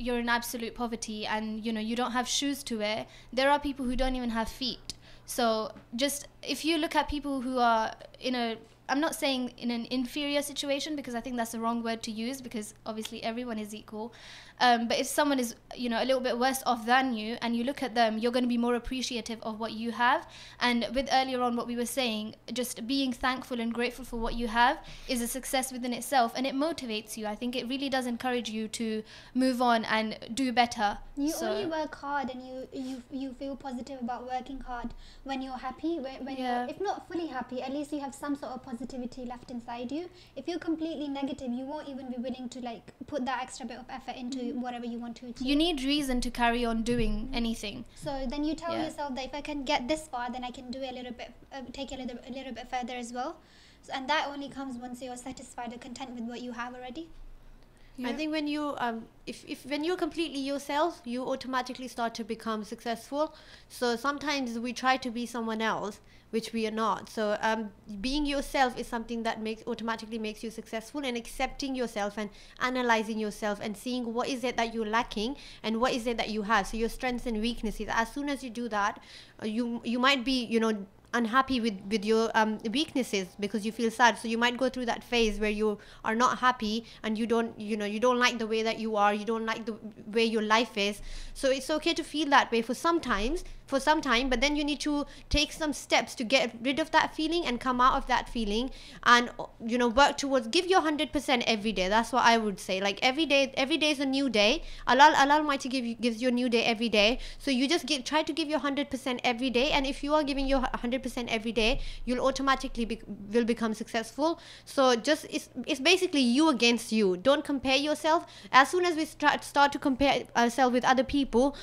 you're in absolute poverty and you know you don't have shoes to wear, there are people who don't even have feet. So just if you look at people who are I'm not saying in an inferior situation, because I think that's the wrong word to use, because obviously everyone is equal, but if someone is, you know, a little bit worse off than you, and you look at them, you're going to be more appreciative of what you have. And with earlier on what we were saying, just being thankful and grateful for what you have is a success within itself, and it motivates you. I think it really does encourage you to move on and do better. You only work hard, and you feel positive about working hard when you're happy, when you're, if not fully happy, at least you have some sort of positive positivity left inside you. If you're completely negative, you won't even be willing to like put that extra bit of effort into whatever you want to achieve. You need reason to carry on doing anything. So then you tell yourself that if I can get this far, then I can do a little bit, take a little bit further as well. So, and that only comes once you're satisfied or content with what you have already. I think when you if when you're completely yourself, you automatically start to become successful. So sometimes we try to be someone else, which we are not. So being yourself is something that automatically makes you successful, and accepting yourself and analyzing yourself and seeing what is it that you're lacking and what is it that you have. So your strengths and weaknesses. As soon as you do that, you might be, you know, unhappy with your weaknesses because you feel sad, so you might go through that phase where you are not happy and you don't like the way that you are, you don't like the way your life is. So it's okay to feel that way for some time, but then you need to take some steps to get rid of that feeling and come out of that feeling, and work towards, give your 100% every day. That's what I would say. Like every day is a new day. Allah Almighty gives you a new day every day, so you just try to give your 100% every day, and if you are giving your 100% every day, you'll automatically will become successful. So just it's basically you against you. Don't compare yourself. As soon as we start to compare ourselves with other people,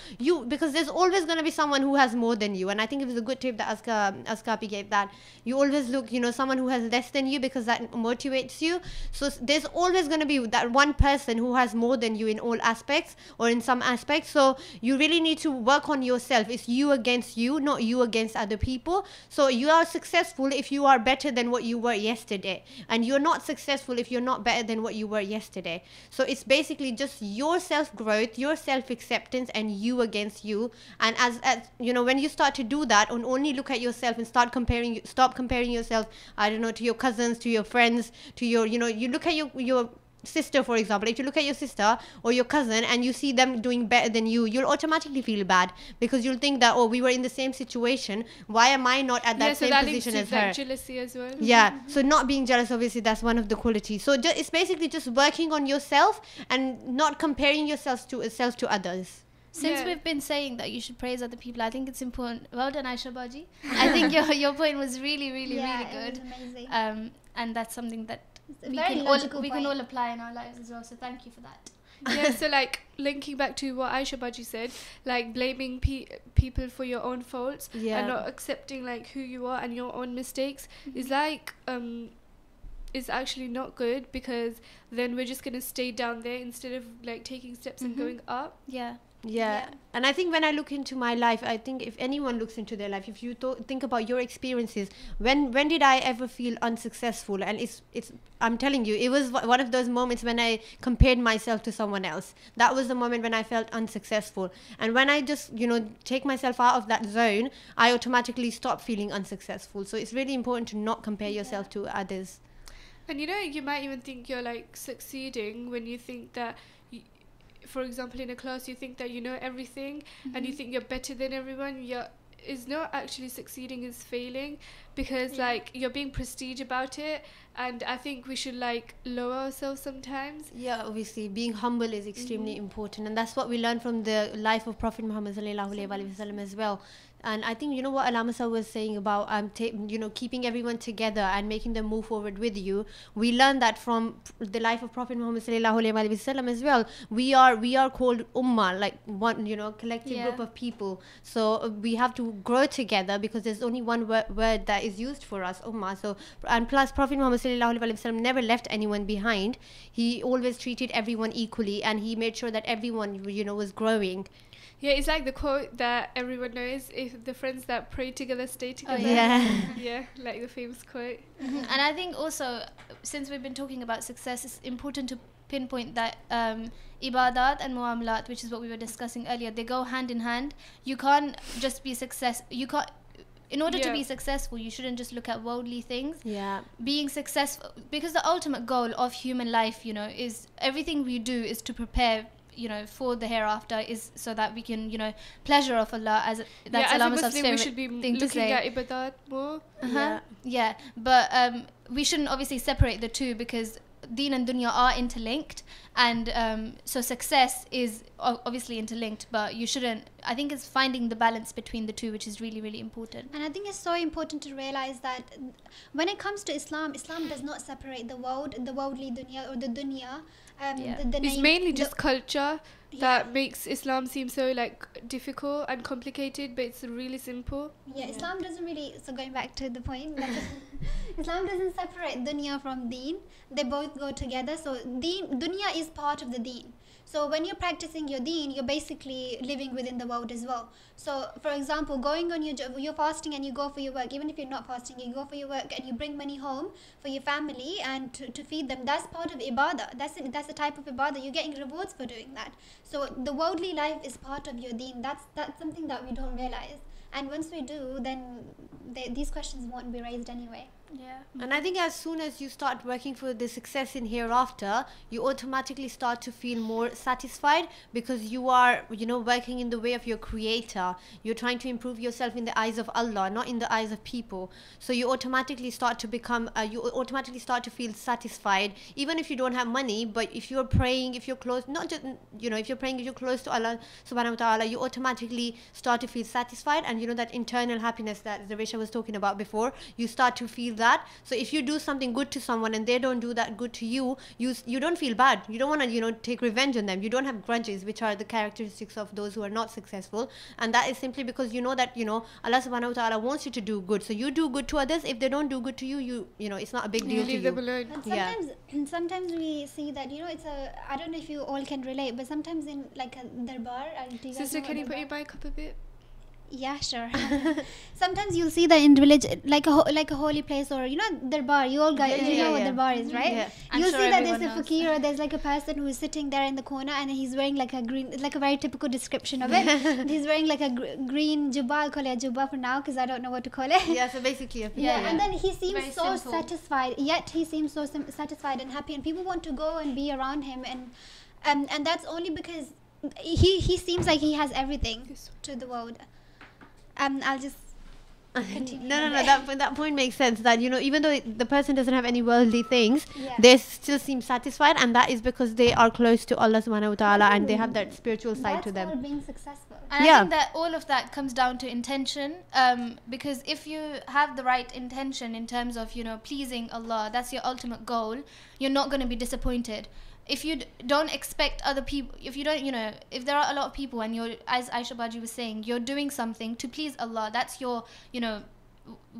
because there's always going to be someone who has more than you. And I think it was a good tip that Askapi gave, that you always look someone who has less than you, because that motivates you. So there's always going to be that one person who has more than you in all aspects or in some aspects. So you really need to work on yourself. It's you against you, not you against other people. So you are successful if you are better than what you were yesterday, and you're not successful if you're not better than what you were yesterday. So it's basically just your self-growth, your self-acceptance, and you against you. And as when you start to do that, and only look at yourself and stop comparing yourself, I don't know, to your cousins, to your friends, to your, you look at your sister, for example. If you look at your sister or your cousin and you see them doing better than you, you'll automatically feel bad, because you'll think that, oh, we were in the same situation, why am I not at that same position as her? Jealousy as well. Yeah, so not being jealous, obviously that's one of the qualities. So it's basically just working on yourself and not comparing yourself to others. Since we've been saying that you should praise other people, I think it's important. Well done, Aisha Baji. I think your point was really, really, really good. It was amazing. And that's something that we can all apply in our lives as well. So thank you for that. Yeah, so like linking back to what Aisha Baji said, like blaming people for your own faults and not accepting like who you are and your own mistakes is like is actually not good, because then we're just going to stay down there instead of like taking steps and going up. Yeah, and I think when I look into my life, I think if anyone looks into their life, if you think about your experiences, when did I ever feel unsuccessful? And it's I'm telling you, it was one of those moments when I compared myself to someone else. That was the moment when I felt unsuccessful. And when I just take myself out of that zone, I automatically stop feeling unsuccessful. So it's really important to not compare yourself to others. And you might even think you're like succeeding when you think that, for example, in a class, you think that you know everything and you think you're better than everyone. Is not actually succeeding, is failing, because like you're being prestige about it. And I think we should like lower ourselves sometimes. Yeah, obviously being humble is extremely important, and that's what we learn from the life of Prophet Muhammad sallallahu alaihi wasallam as well. And I think what Alamasa was saying about keeping everyone together and making them move forward with you. We learn that from the life of Prophet Muhammad sallallahu alaihi wasallam as well. We are called ummah, like one collective group of people. So we have to grow together, because there's only one word that is used for us, ummah. So, and plus Prophet Muhammad sallallahu alaihi wasallam never left anyone behind. He always treated everyone equally, and he made sure that everyone was growing. Yeah, it's like the quote that everyone knows: if the friends that pray together stay together. Yeah, like the famous quote. And I think also, since we've been talking about success, it's important to pinpoint that ibadat and muamalat, which is what we were discussing earlier, they go hand in hand. You can't just be in order to be successful, you shouldn't just look at worldly things. Being successful, because the ultimate goal of human life, is everything we do is to prepare for the hereafter, is so that we can pleasure of Allah, as that's Allah's favorite we should be thing looking to say. at ibadat more. But we shouldn't obviously separate the two, because deen and dunya are interlinked, and so success is obviously interlinked, but you shouldn't, I think it's finding the balance between the two, which is really, really important. And I think it's so important to realize that when it comes to Islam, Islam does not separate the worldly dunya or the dunya. It's mainly just culture that makes Islam seem so like difficult and complicated, but it's really simple. Islam doesn't really, so going back to the point, like, Islam doesn't separate dunya from deen. They both go together. So dunya is part of the deen. So when you're practicing your deen, you're basically living within the world as well. So for example, going on your job, you're fasting and you go for your work. Even if you're not fasting, you go for your work and you bring money home for your family and to feed them. That's part of ibadah. That's the type of ibadah. You're getting rewards for doing that. So the worldly life is part of your deen. That's something that we don't realize. And once we do, then these questions won't be raised anyway. Yeah. And I think as soon as you start working for the success in hereafter, you automatically start to feel more satisfied, because you are, working in the way of your creator. You're trying to improve yourself in the eyes of Allah, not in the eyes of people. So you automatically start to feel satisfied, even if you don't have money. But if you're praying, if you're close, not just, if you're praying, if you're close to Allah subhanahu wa ta'ala, you automatically start to feel satisfied. And that internal happiness that Zavisha was talking about before, you start to feel that. So if you do something good to someone and they don't do that good to you, you don't feel bad. You don't want to take revenge on them. You don't have grudges, which are the characteristics of those who are not successful. And that is simply because you know that Allah subhanahu wa ta'ala wants you to do good, so you do good to others. If they don't do good to you, it's not a big deal to you. Leave them alone. And sometimes we see that I don't know if you all can relate, but sometimes in like a darbar, Sister, can you put your mic up a bit? Yeah, sure. Sometimes you'll see that in religion, like a holy place, or darbar. You all guys, know what darbar is, right? Yeah. You'll sure see that there's a knows. fakir, or there's like a person who is sitting there in the corner, and he's wearing like a green, like a very typical description of it. He's wearing like a green jubba. I'll call it a jubba for now because I don't know what to call it. Yeah, so basically and then he seems Very so simple. satisfied. Yet he seems so satisfied and happy, and people want to go and be around him, and that's only because he seems like he has everything to the world. I'll just continue. No, that point makes sense, that even though the person doesn't have any worldly things, they still seem satisfied, and that is because they are close to Allah subhanahu wa ta'ala, and they have that spiritual side to them. That's all being successful. And I think that all of that comes down to intention, because if you have the right intention in terms of pleasing Allah, that's your ultimate goal, you're not going to be disappointed. If you don't expect other people, if you don't, if there are a lot of people and you're, as Aisha Baji was saying, you're doing something to please Allah, that's your,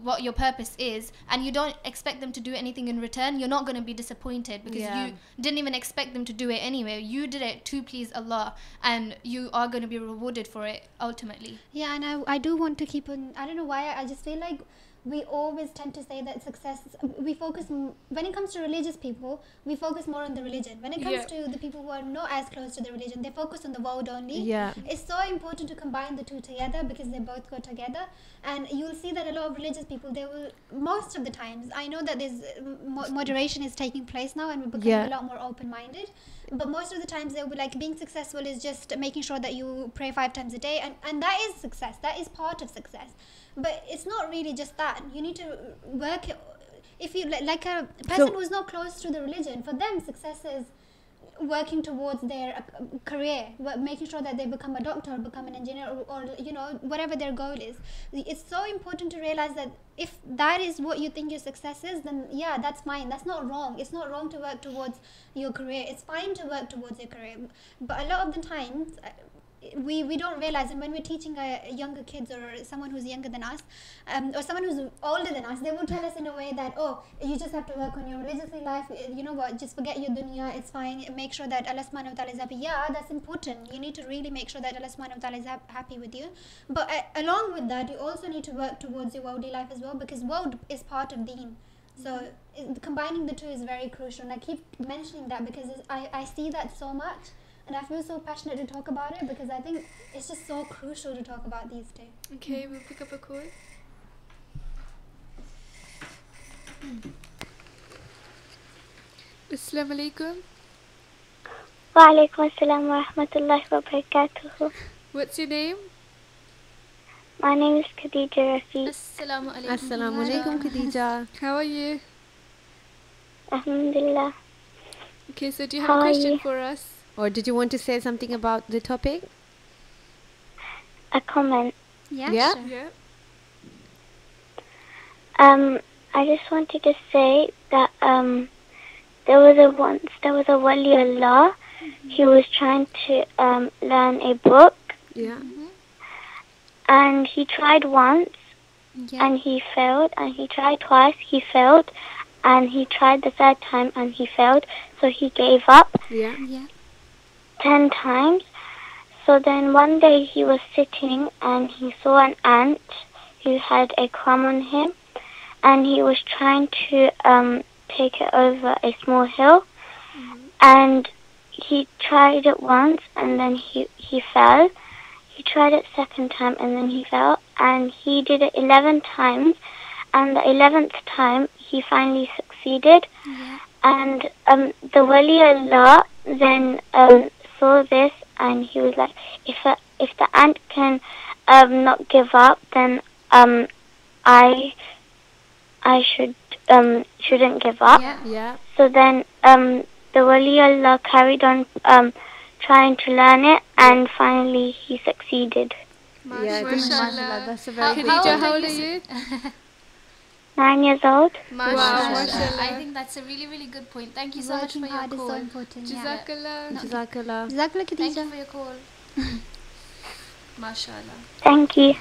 what your purpose is, and you don't expect them to do anything in return, you're not going to be disappointed, because you didn't even expect them to do it anyway. You did it to please Allah, and you are going to be rewarded for it ultimately. Yeah, and I do want to keep on, I don't know why, I just feel like we always tend to say that success, we focus, when it comes to religious people, we focus more on the religion. When it comes to the people who are not as close to the religion, they focus on the world only. Yeah. It's so important to combine the two together, because they both go together. And you'll see that a lot of religious people, they will, most of the times, I know that there's moderation is taking place now, and we're becoming a lot more open-minded. But most of the times they'll be like, being successful is just making sure that you pray 5 times a day, and that is success. That is part of success. But it's not really just that. You need to work. If you like a person who's not close to the religion, for them success is working towards their career, making sure that they become a doctor, or become an engineer, or whatever their goal is. It's so important to realize that if that is what you think your success is, then that's fine. That's not wrong. It's not wrong to work towards your career. It's fine to work towards your career. But a lot of the times, we don't realize, and when we're teaching younger kids, or someone who's younger than us, or someone who's older than us, they will tell us in a way that, you just have to work on your religious life, just forget your dunya, it's fine, make sure that Allah subhanahu wa ta'ala is happy. Yeah, that's important. You need to really make sure that Allah subhanahu wa ta'ala is happy with you. But along with that, you also need to work towards your worldly life as well, because world is part of deen. So combining the two is very crucial, and I keep mentioning that because I see that so much. And I feel so passionate to talk about it, because I think it's just so crucial to talk about these two. Okay, we'll pick up a call. Assalamu alaikum. Wa alaikum assalam wa rahmatullahi wa barakatuhu. What's your name? My name is Khadija Rafi. Assalamu alaikum. Assalamu alaikum, Khadija. How are you? Alhamdulillah. Okay, so do you have How a are question you? for us? Or did you want to say something about the topic? A comment. Yeah, Yeah? sure. Yeah. I just wanted to say that there was a wali Allah. He was trying to learn a book, Yeah. and he tried once Yeah. and he failed, and he tried twice, he failed, and he tried the third time and he failed, so he gave up Yeah. Yeah. 10 times. So then one day he was sitting and he saw an ant who had a crumb on him, and he was trying to take it over a small hill, and he tried it once and then he fell. He tried it second time and then he fell, and he did it 11 times, and the 11th time he finally succeeded. Yeah. And the Wali Allah then saw this, and he was like, if the ant can not give up, then I shouldn't give up. Yeah. Yeah. So then the Wali Allah carried on trying to learn it, and finally he succeeded. Yeah, mashallah. That's a very good Khadija, point. how old are you? 9 years old. Wow, Mashallah. mashallah. I think that's a really, really good point. Thank you so much Working for your hard is so call. important. Yeah. Jazakallah. Jazakallah. Jazakallah, Thank you Khadija. for your call. Mashallah. Thank you.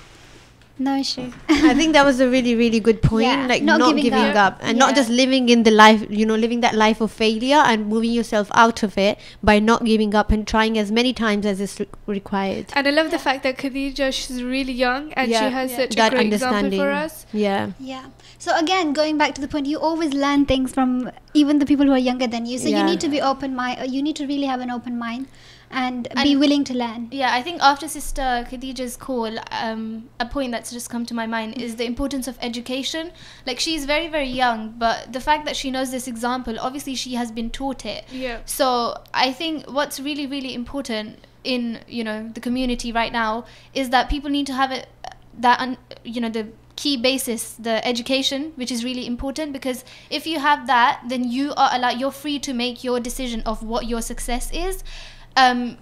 No issue. I think that was a really, really good point. Yeah, Like not not giving giving up. up, and not Yeah. just living in the life, living that life of failure and moving yourself out of it by not giving up and trying as many times as is required. And I love the fact that Khadija, she's really young and Yeah. she has such a That great example understanding. for us. Yeah. Yeah. So again, going back to the point, you always learn things from even the people who are younger than you. So you Yeah. need to be open mind. You need to really have an open mind and be And- willing to learn. Yeah, I think after Sister Khadija's call, a point that's just come to my mind is the importance of education. Like, she's very, very young, but the fact that she knows this example, obviously she has been taught it. Yeah. So I think what's really, really important in, the community right now is that people need to have it, the key basis, the education, which is really important, because if you have that, then you're free to make your decision of what your success is.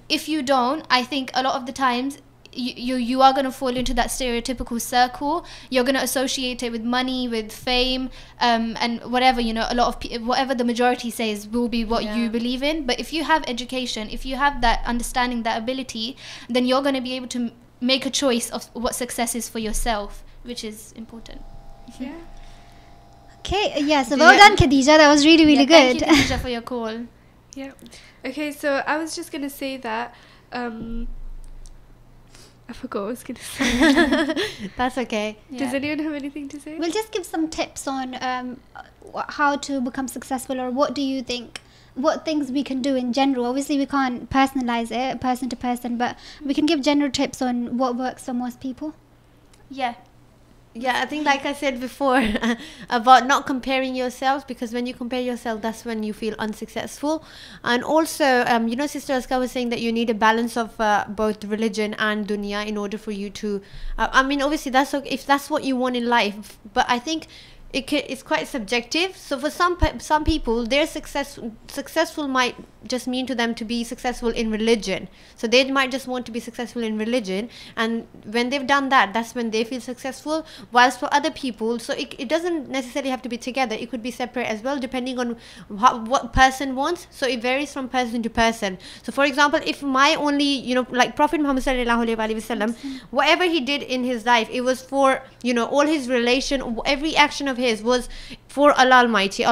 If you don't, I think a lot of the times you are going to fall into that stereotypical circle. You're going to associate it with money, with fame, and whatever, a lot of whatever the majority says will be what you believe in. But if you have education, if you have that understanding, that ability, then you're going to be able to make a choice of what success is for yourself, which is important. Yeah. Okay. Yeah. So well done, Khadija. That was really, really Thank good. you, Khadija, for your call. Yeah. Okay, so I was just going to say that I forgot what I was going to say. That's okay. Does anyone have anything to say? We'll just give some tips on how to become successful, or what do you think, what things we can do in general. Obviously, we can't personalize it person to person, but we can give general tips on what works for most people. Yeah. Yeah, I think like I said before about not comparing yourselves, because when you compare yourself, that's when you feel unsuccessful. And also, Sister Aska was saying that you need a balance of both religion and dunya in order for you to, obviously that's okay, if that's what you want in life, but I think it's quite subjective. So for some people, their successful might just mean to them to be successful in religion. So they might just want to be successful in religion, and when they've done that, that's when they feel successful. Whilst for other people, so it doesn't necessarily have to be together, it could be separate as well, depending on what person wants. So it varies from person to person. So for example, if my only, like Prophet Muhammad sallallahu alaihi wasallam, whatever he did in his life, it was for, all his relation, every action of his was for Allah Almighty.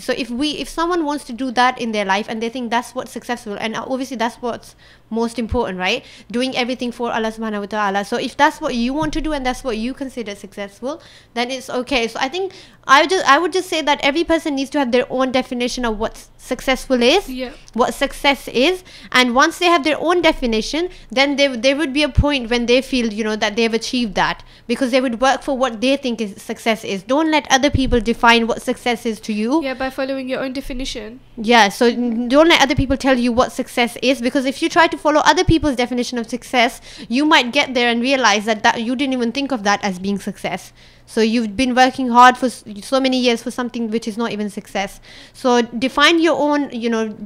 So if someone wants to do that in their life and they think that's what's successful, and obviously that's what's most important, right? Doing everything for Allah subhanahu wa ta'ala. So if that's what you want to do and that's what you consider successful, then it's okay. So I think I would just say that every person needs to have their own definition of what successful is, what success is, and once they have their own definition, then there would be a point when they feel, that they've achieved that, because they would work for what they think is success is. Don't let other people define what success is to you. Yeah, by following your own definition. Yeah, so don't let other people tell you what success is, because if you try to follow other people's definition of success, you might get there and realize that you didn't even think of that as being success. So you've been working hard for so many years for something which is not even success. So define your own,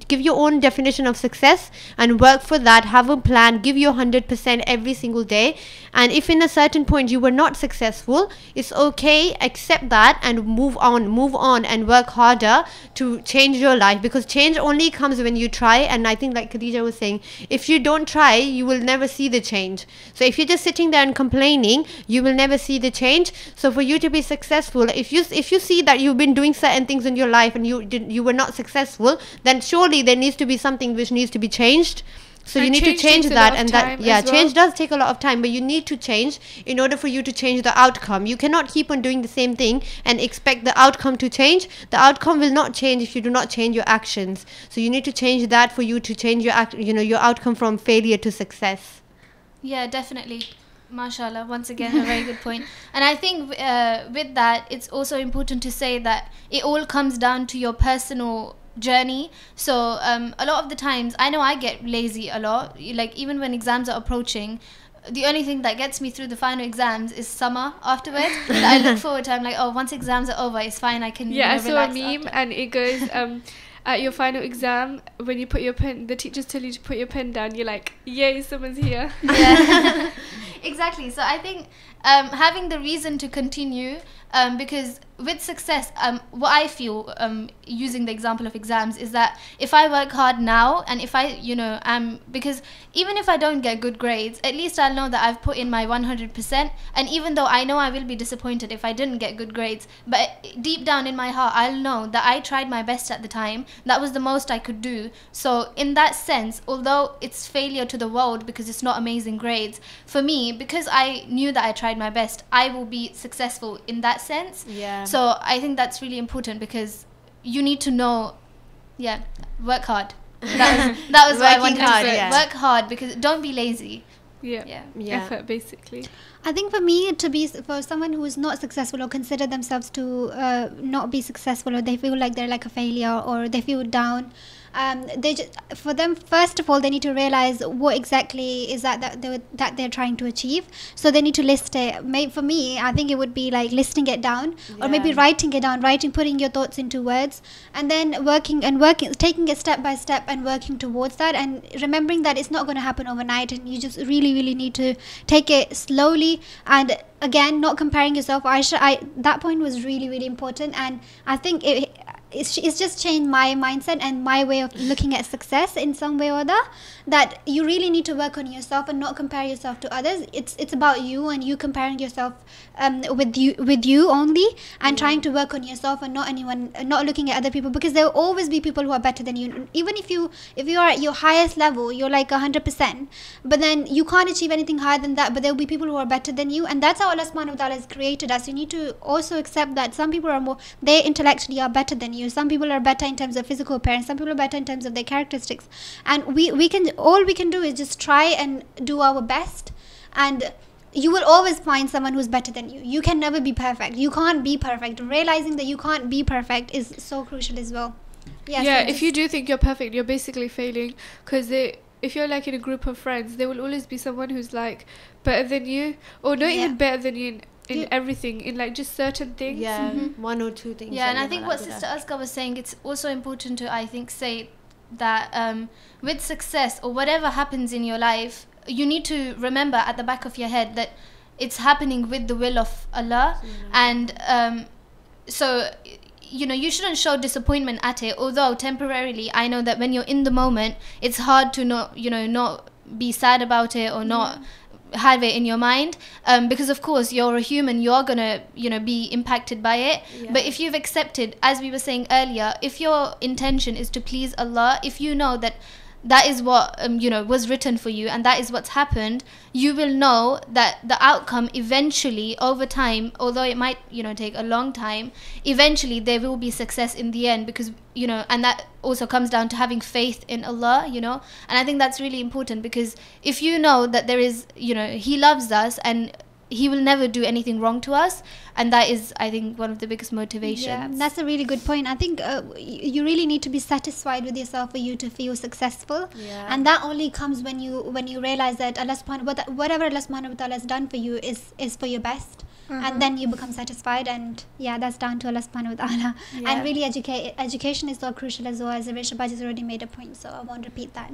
give your own definition of success and work for that. Have a plan, give your 100% every single day. And if in a certain point you were not successful, it's okay, accept that and move on and work harder to change your life, because change only comes when you try. And I think, like Khadija was saying, if you don't try, you will never see the change. So if you're just sitting there and complaining, you will never see the change. So for you to be successful, if you see that you've been doing certain things in your life and you were not successful, then surely there needs to be something which needs to be changed. So you need to change that, and that change does take a lot of time, but you need to change in order for you to change the outcome. You cannot keep on doing the same thing and expect the outcome to change. The outcome will not change if you do not change your actions. So you need to change that for you to change your your outcome from failure to success. Yeah, definitely. Mashallah, once again, a very good point. And I think with that, it's also important to say that it all comes down to your personal journey. So a lot of the times, I know I get lazy a lot. Like, even when exams are approaching, the only thing that gets me through the final exams is summer afterwards. I look forward to, I'm like, oh, once exams are over, it's fine, I can I saw a relax meme after. and it goes at your final exam, when you put your pen, the teachers tell you to put your pen down, you're like, yay, someone's here. Yeah. Exactly. So I think having the reason to continue, because with success, what I feel, using the example of exams, is that if I work hard now, and if I, because even if I don't get good grades, at least I'll know that I've put in my 100%. And even though I know I will be disappointed if I didn't get good grades, but deep down in my heart, I'll know that I tried my best at the time. That was the most I could do. So in that sense, although it's failure to the world because it's not amazing grades, for me, because I knew that I tried my best, I will be successful in that sense. Yeah. So I think that's really important, because you need to know, work hard. That was what I wanted to say. Work hard, because don't be lazy. Yeah. Effort, basically. I think for someone who is not successful or consider themselves to not be successful, or they feel like they're like a failure, or they feel down, for them, first of all, they need to realize what exactly is that they're trying to achieve. So they need to list it. For me, I think it would be like listing it down, or maybe writing it down, putting your thoughts into words, and then working, taking it step by step and working towards that, and remembering that it's not going to happen overnight, and you just really, really need to take it slowly. And again, not comparing yourself. That point was really, really important, and I think it's just changed my mindset and my way of looking at success in some way or other, that you really need to work on yourself and not compare yourself to others. It's about you, and you comparing yourself with you only, and trying to work on yourself and not looking at other people, because there will always be people who are better than you. Even if you are at your highest level, you're like 100%, but then you can't achieve anything higher than that, but there will be people who are better than you, and that's how Allah subhanahu wa ta'ala has created us. You need to also accept that some people they intellectually are better than you, some people are better in terms of physical appearance, some people are better in terms of their characteristics, and all we can do is just try and do our best, and you will always find someone who's better than you. You can never be perfect. You can't be perfect. Realizing that you can't be perfect is so crucial as well. If you do think you're perfect, you're basically failing, because if you're like in a group of friends, there will always be someone who's like better than you, or not even better than you in everything, in like just certain things. One or two things. And I think what Sister Aska was saying, it's also important to, I think, say that with success or whatever happens in your life, you need to remember at the back of your head that it's happening with the will of Allah. And so you shouldn't show disappointment at it, although temporarily I know that when you're in the moment, it's hard to not be sad about it, or not have it in your mind, because of course you're a human, you're gonna be impacted by it. But if you've accepted, as we were saying earlier, if your intention is to please Allah, if you know that is what was written for you, and that is what's happened, you will know that the outcome eventually, over time, although it might take a long time, eventually there will be success in the end, because and that also comes down to having faith in Allah, and I think that's really important, because if you know that there is He loves us and He will never do anything wrong to us, and that is, I think, one of the biggest motivations. Yeah, that's a really good point. I think you really need to be satisfied with yourself for you to feel successful, and that only comes when you realize that whatever Allah subhanahu wa ta'ala has done for you is for your best. and then you become satisfied. And yeah, that's down to Allah subhanahu wa ta'ala. Yeah. And really education is so crucial as well, as Rishabh has already made a point, so I won't repeat that.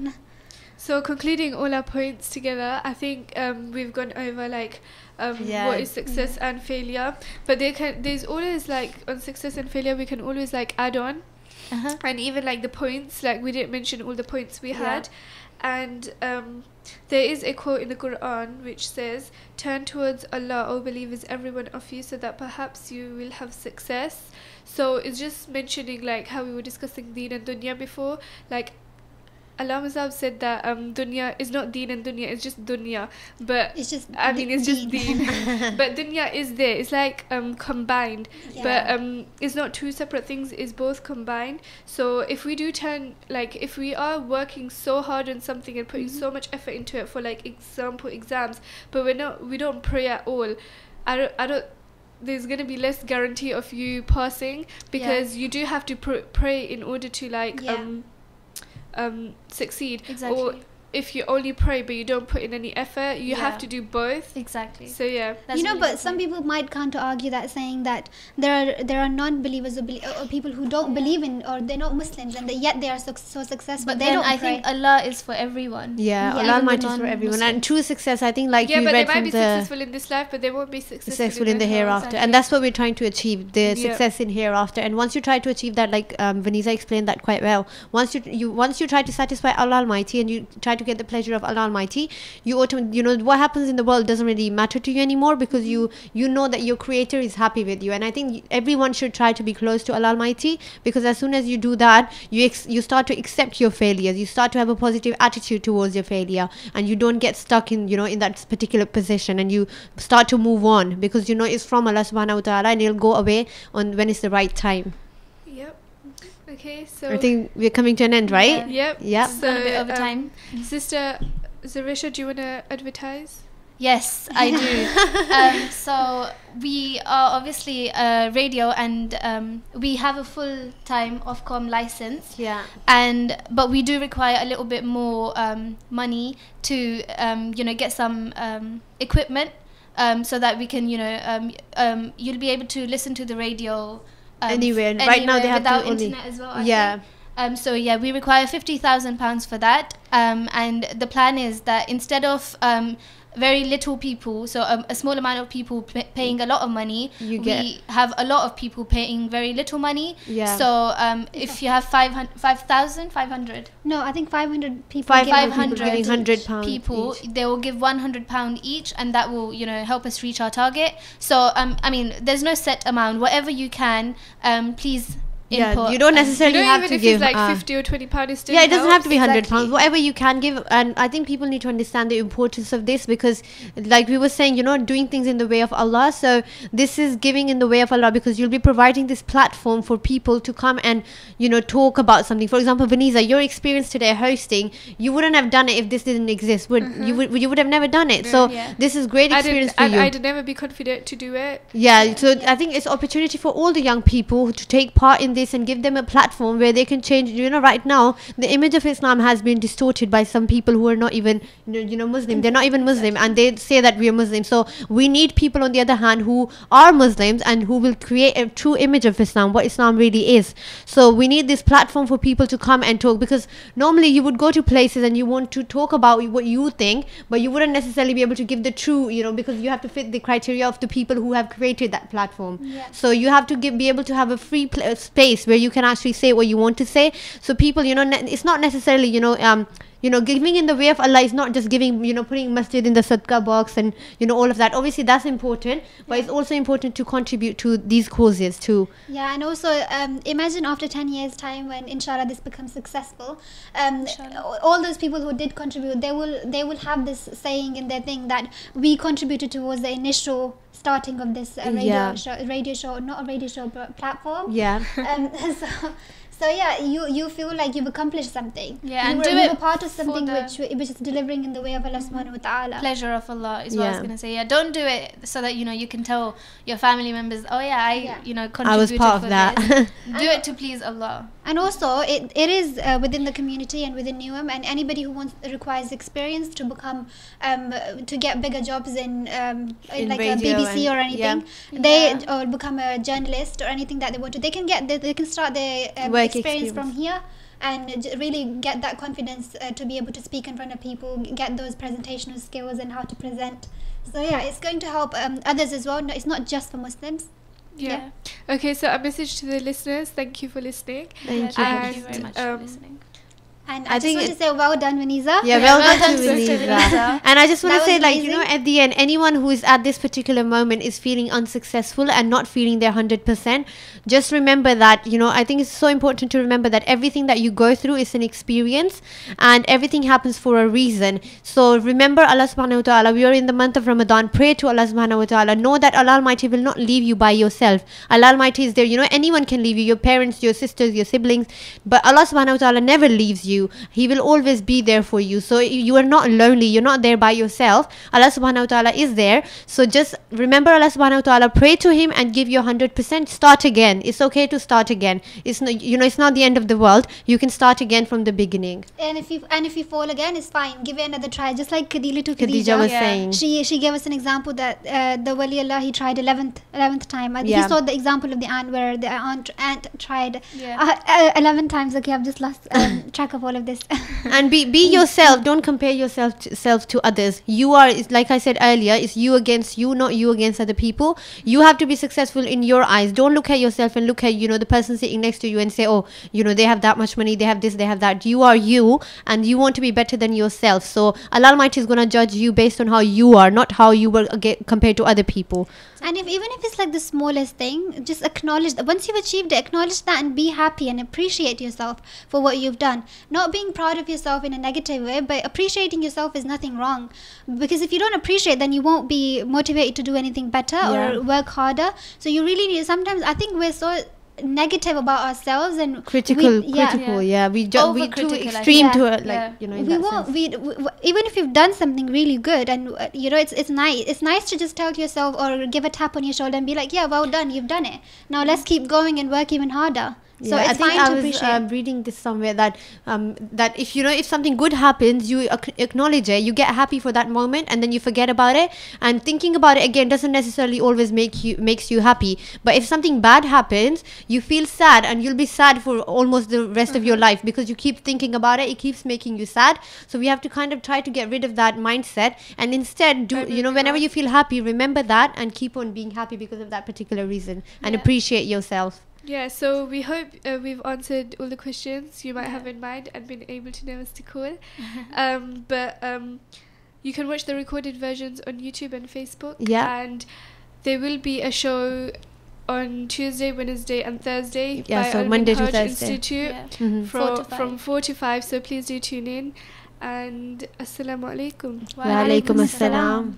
So concluding all our points together, I think we've gone over like what is success and failure. But there's always like on success and failure we can always like add on, and even like the points. Like we didn't mention all the points we had, and there is a quote in the Quran which says, "Turn towards Allah, O believers, every one of you, so that perhaps you will have success." So it's just mentioning like how we were discussing Deen and Dunya before, like. Allah Mazhab said that dunya is not deen and dunya, it's just dunya, but it's just it's just deen. But dunya is there, it's like combined, but it's not two separate things, it's both combined. So if we do if we are working so hard on something and putting so much effort into it, for like example exams, but we don't pray at all, I don't there's going to be less guarantee of you passing, because you do have to pray in order to like succeed. Exactly. Or if you only pray but you don't put in any effort, you have to do both. Exactly. So yeah, that's but some people might counter argue that, saying that there are non-believers or people who don't believe in, or they're not Muslims, and yet they are so successful. But they then don't I pray. think Allah is for everyone. Allah Almighty is for everyone, and true success, I think, like you but read they might from be successful in this life, but they won't be successful in the hereafter. Exactly. And that's what we're trying to achieve, the success in hereafter. And once you try to achieve that, like Vanessa explained that quite well, once you try to satisfy Allah Almighty and you try to get the pleasure of Allah Almighty, you know what happens in the world doesn't really matter to you anymore, because you know that your Creator is happy with you. And I think everyone should try to be close to Allah Almighty, because as soon as you do that, you start to accept your failures, you start to have a positive attitude towards your failure, and you don't get stuck in in that particular position, and you start to move on, because it's from Allah subhanahu wa ta'ala, and it'll go away when it's the right time. Okay, so I think we're coming to an end, right? Yep. So a bit over time. Sister Zarisha, do you want to advertise? Yes, I do. So we are obviously radio, and we have a full time Ofcom license. But we do require a little bit more money to get some equipment, so that we can you'll be able to listen to the radio anywhere. Right now they have without to only internet as well. I think. So we require £50,000 for that, and the plan is that instead of very little people, so a small amount of people paying a lot of money, we have a lot of people paying very little money. So if you have 5,500, no, I think 500 people, 500 people, they will give £100 each, and that will help us reach our target. So I mean, there's no set amount, whatever you can, please input. You don't necessarily have to give like £50 or £20 is still it doesn't have to be £100, whatever you can give. And I think people need to understand the importance of this, because like we were saying, doing things in the way of Allah. So this is giving in the way of Allah, because you'll be providing this platform for people to come and talk about something. For example, Vanessa, your experience today hosting, you wouldn't have done it if this didn't exist. You would have never done it. So this is great experience for you. I'd never be confident to do it. So I think it's opportunity for all the young people to take part in this and give them a platform where they can change. Right now the image of Islam has been distorted by some people who are not even Muslim. They're not even Muslim, and they say that we are Muslim. So we need people on the other hand who are Muslims and who will create a true image of Islam, what Islam really is. So we need this platform for people to come and talk, because normally you would go to places and you want to talk about what you think, but you wouldn't necessarily be able to give the true, because you have to fit the criteria of the people who have created that platform. So you have to be able to have a free space where you can actually say what you want to say. So people, it's not necessarily giving in the way of Allah is not just giving, putting masjid in the sadaqah box and all of that. Obviously that's important, but it's also important to contribute to these causes too. And also imagine after 10 years time, when inshallah this becomes successful, all those people who did contribute, they will have this saying in their thing that we contributed towards the initial starting of this radio show, not a radio show but platform. So yeah, you feel like you've accomplished something. Yeah, and you were part of something the which is delivering in the way of Allah subhanahu wa ta'ala. pleasure of Allah is what I was going to say. Yeah, don't do it so that you can tell your family members, oh yeah, I contributed I was part of that. Do it to please Allah. And also, it is within the community and within Newham, and anybody who requires experience to become to get bigger jobs in like a BBC or anything, or become a journalist or anything that they want to. They can start their experience from here and really get that confidence to be able to speak in front of people, get those presentational skills and how to present. So yeah, it's going to help others as well. No, it's not just for Muslims. Yeah. Okay, so a message to the listeners. Thank you for listening. Thank you very much for listening. And I just want to say well done, Vaniza. Yeah, well done to Vaniza. And I just want to say, like, at the end, anyone who is at this particular moment is feeling unsuccessful and not feeling their 100%, just remember that, I think it's so important to remember that everything that you go through is an experience and everything happens for a reason. So remember Allah subhanahu wa ta'ala. We are in the month of Ramadan. Pray to Allah subhanahu wa ta'ala. Know that Allah Almighty will not leave you by yourself. Allah Almighty is there. Anyone can leave you, your parents, your sisters, your siblings, but Allah subhanahu wa ta'ala never leaves you. He will always be there for you. So you are not lonely. You're not there by yourself. Allah subhanahu wa ta'ala is there. So just remember Allah subhanahu wa ta'ala, pray to Him and give your 100%. Start again. It's okay to start again. It's not, it's not the end of the world. You can start again from the beginning. And if you fall again, it's fine. Give it another try. Just like Khadija was saying. She gave us an example that the Wali Allah, he tried 11th time. He saw the example of the ant where the ant tried 11 times. Okay, I've just lost track of all of this. And be yourself. Don't compare yourself to others. You are, like I said earlier, it's you against you, not you against other people. You have to be successful in your eyes. Don't look at yourself and look at the person sitting next to you and say, oh, they have that much money, they have this, they have that. You are you, and you want to be better than yourself. So Allah Almighty is going to judge you based on how you are, not how you were compared to other people. And even if it's like the smallest thing, just acknowledge that. Once you've achieved it, acknowledge that and be happy and appreciate yourself for what you've done. Not being proud of yourself in a negative way, but appreciating yourself is nothing wrong. Because if you don't appreciate, then you won't be motivated to do anything better or work harder. So you really need, sometimes I think we're so negative about ourselves and critical. We too extreme to it, we won't. Even if you've done something really good, and it's nice to just tell yourself or give a tap on your shoulder and be like, yeah, well done, you've done it. Now let's keep going and work even harder. So it's fine to appreciate. I was reading this somewhere that if something good happens, you acknowledge it, you get happy for that moment, and then you forget about it. And thinking about it again doesn't necessarily always makes you happy. But if something bad happens, you feel sad, and you'll be sad for almost the rest of your life because you keep thinking about it. It keeps making you sad. So we have to kind of try to get rid of that mindset, and instead whenever you feel happy, remember that and keep on being happy because of that particular reason, and appreciate yourself. Yeah, so we hope we've answered all the questions you might have in mind and been able to know us to call. But you can watch the recorded versions on YouTube and Facebook. Yeah. And there will be a show on Tuesday, Wednesday and Thursday by so Monday to Thursday Institute from 4 to 5. So please do tune in. And Assalamu alaikum. Wa alaikum assalam.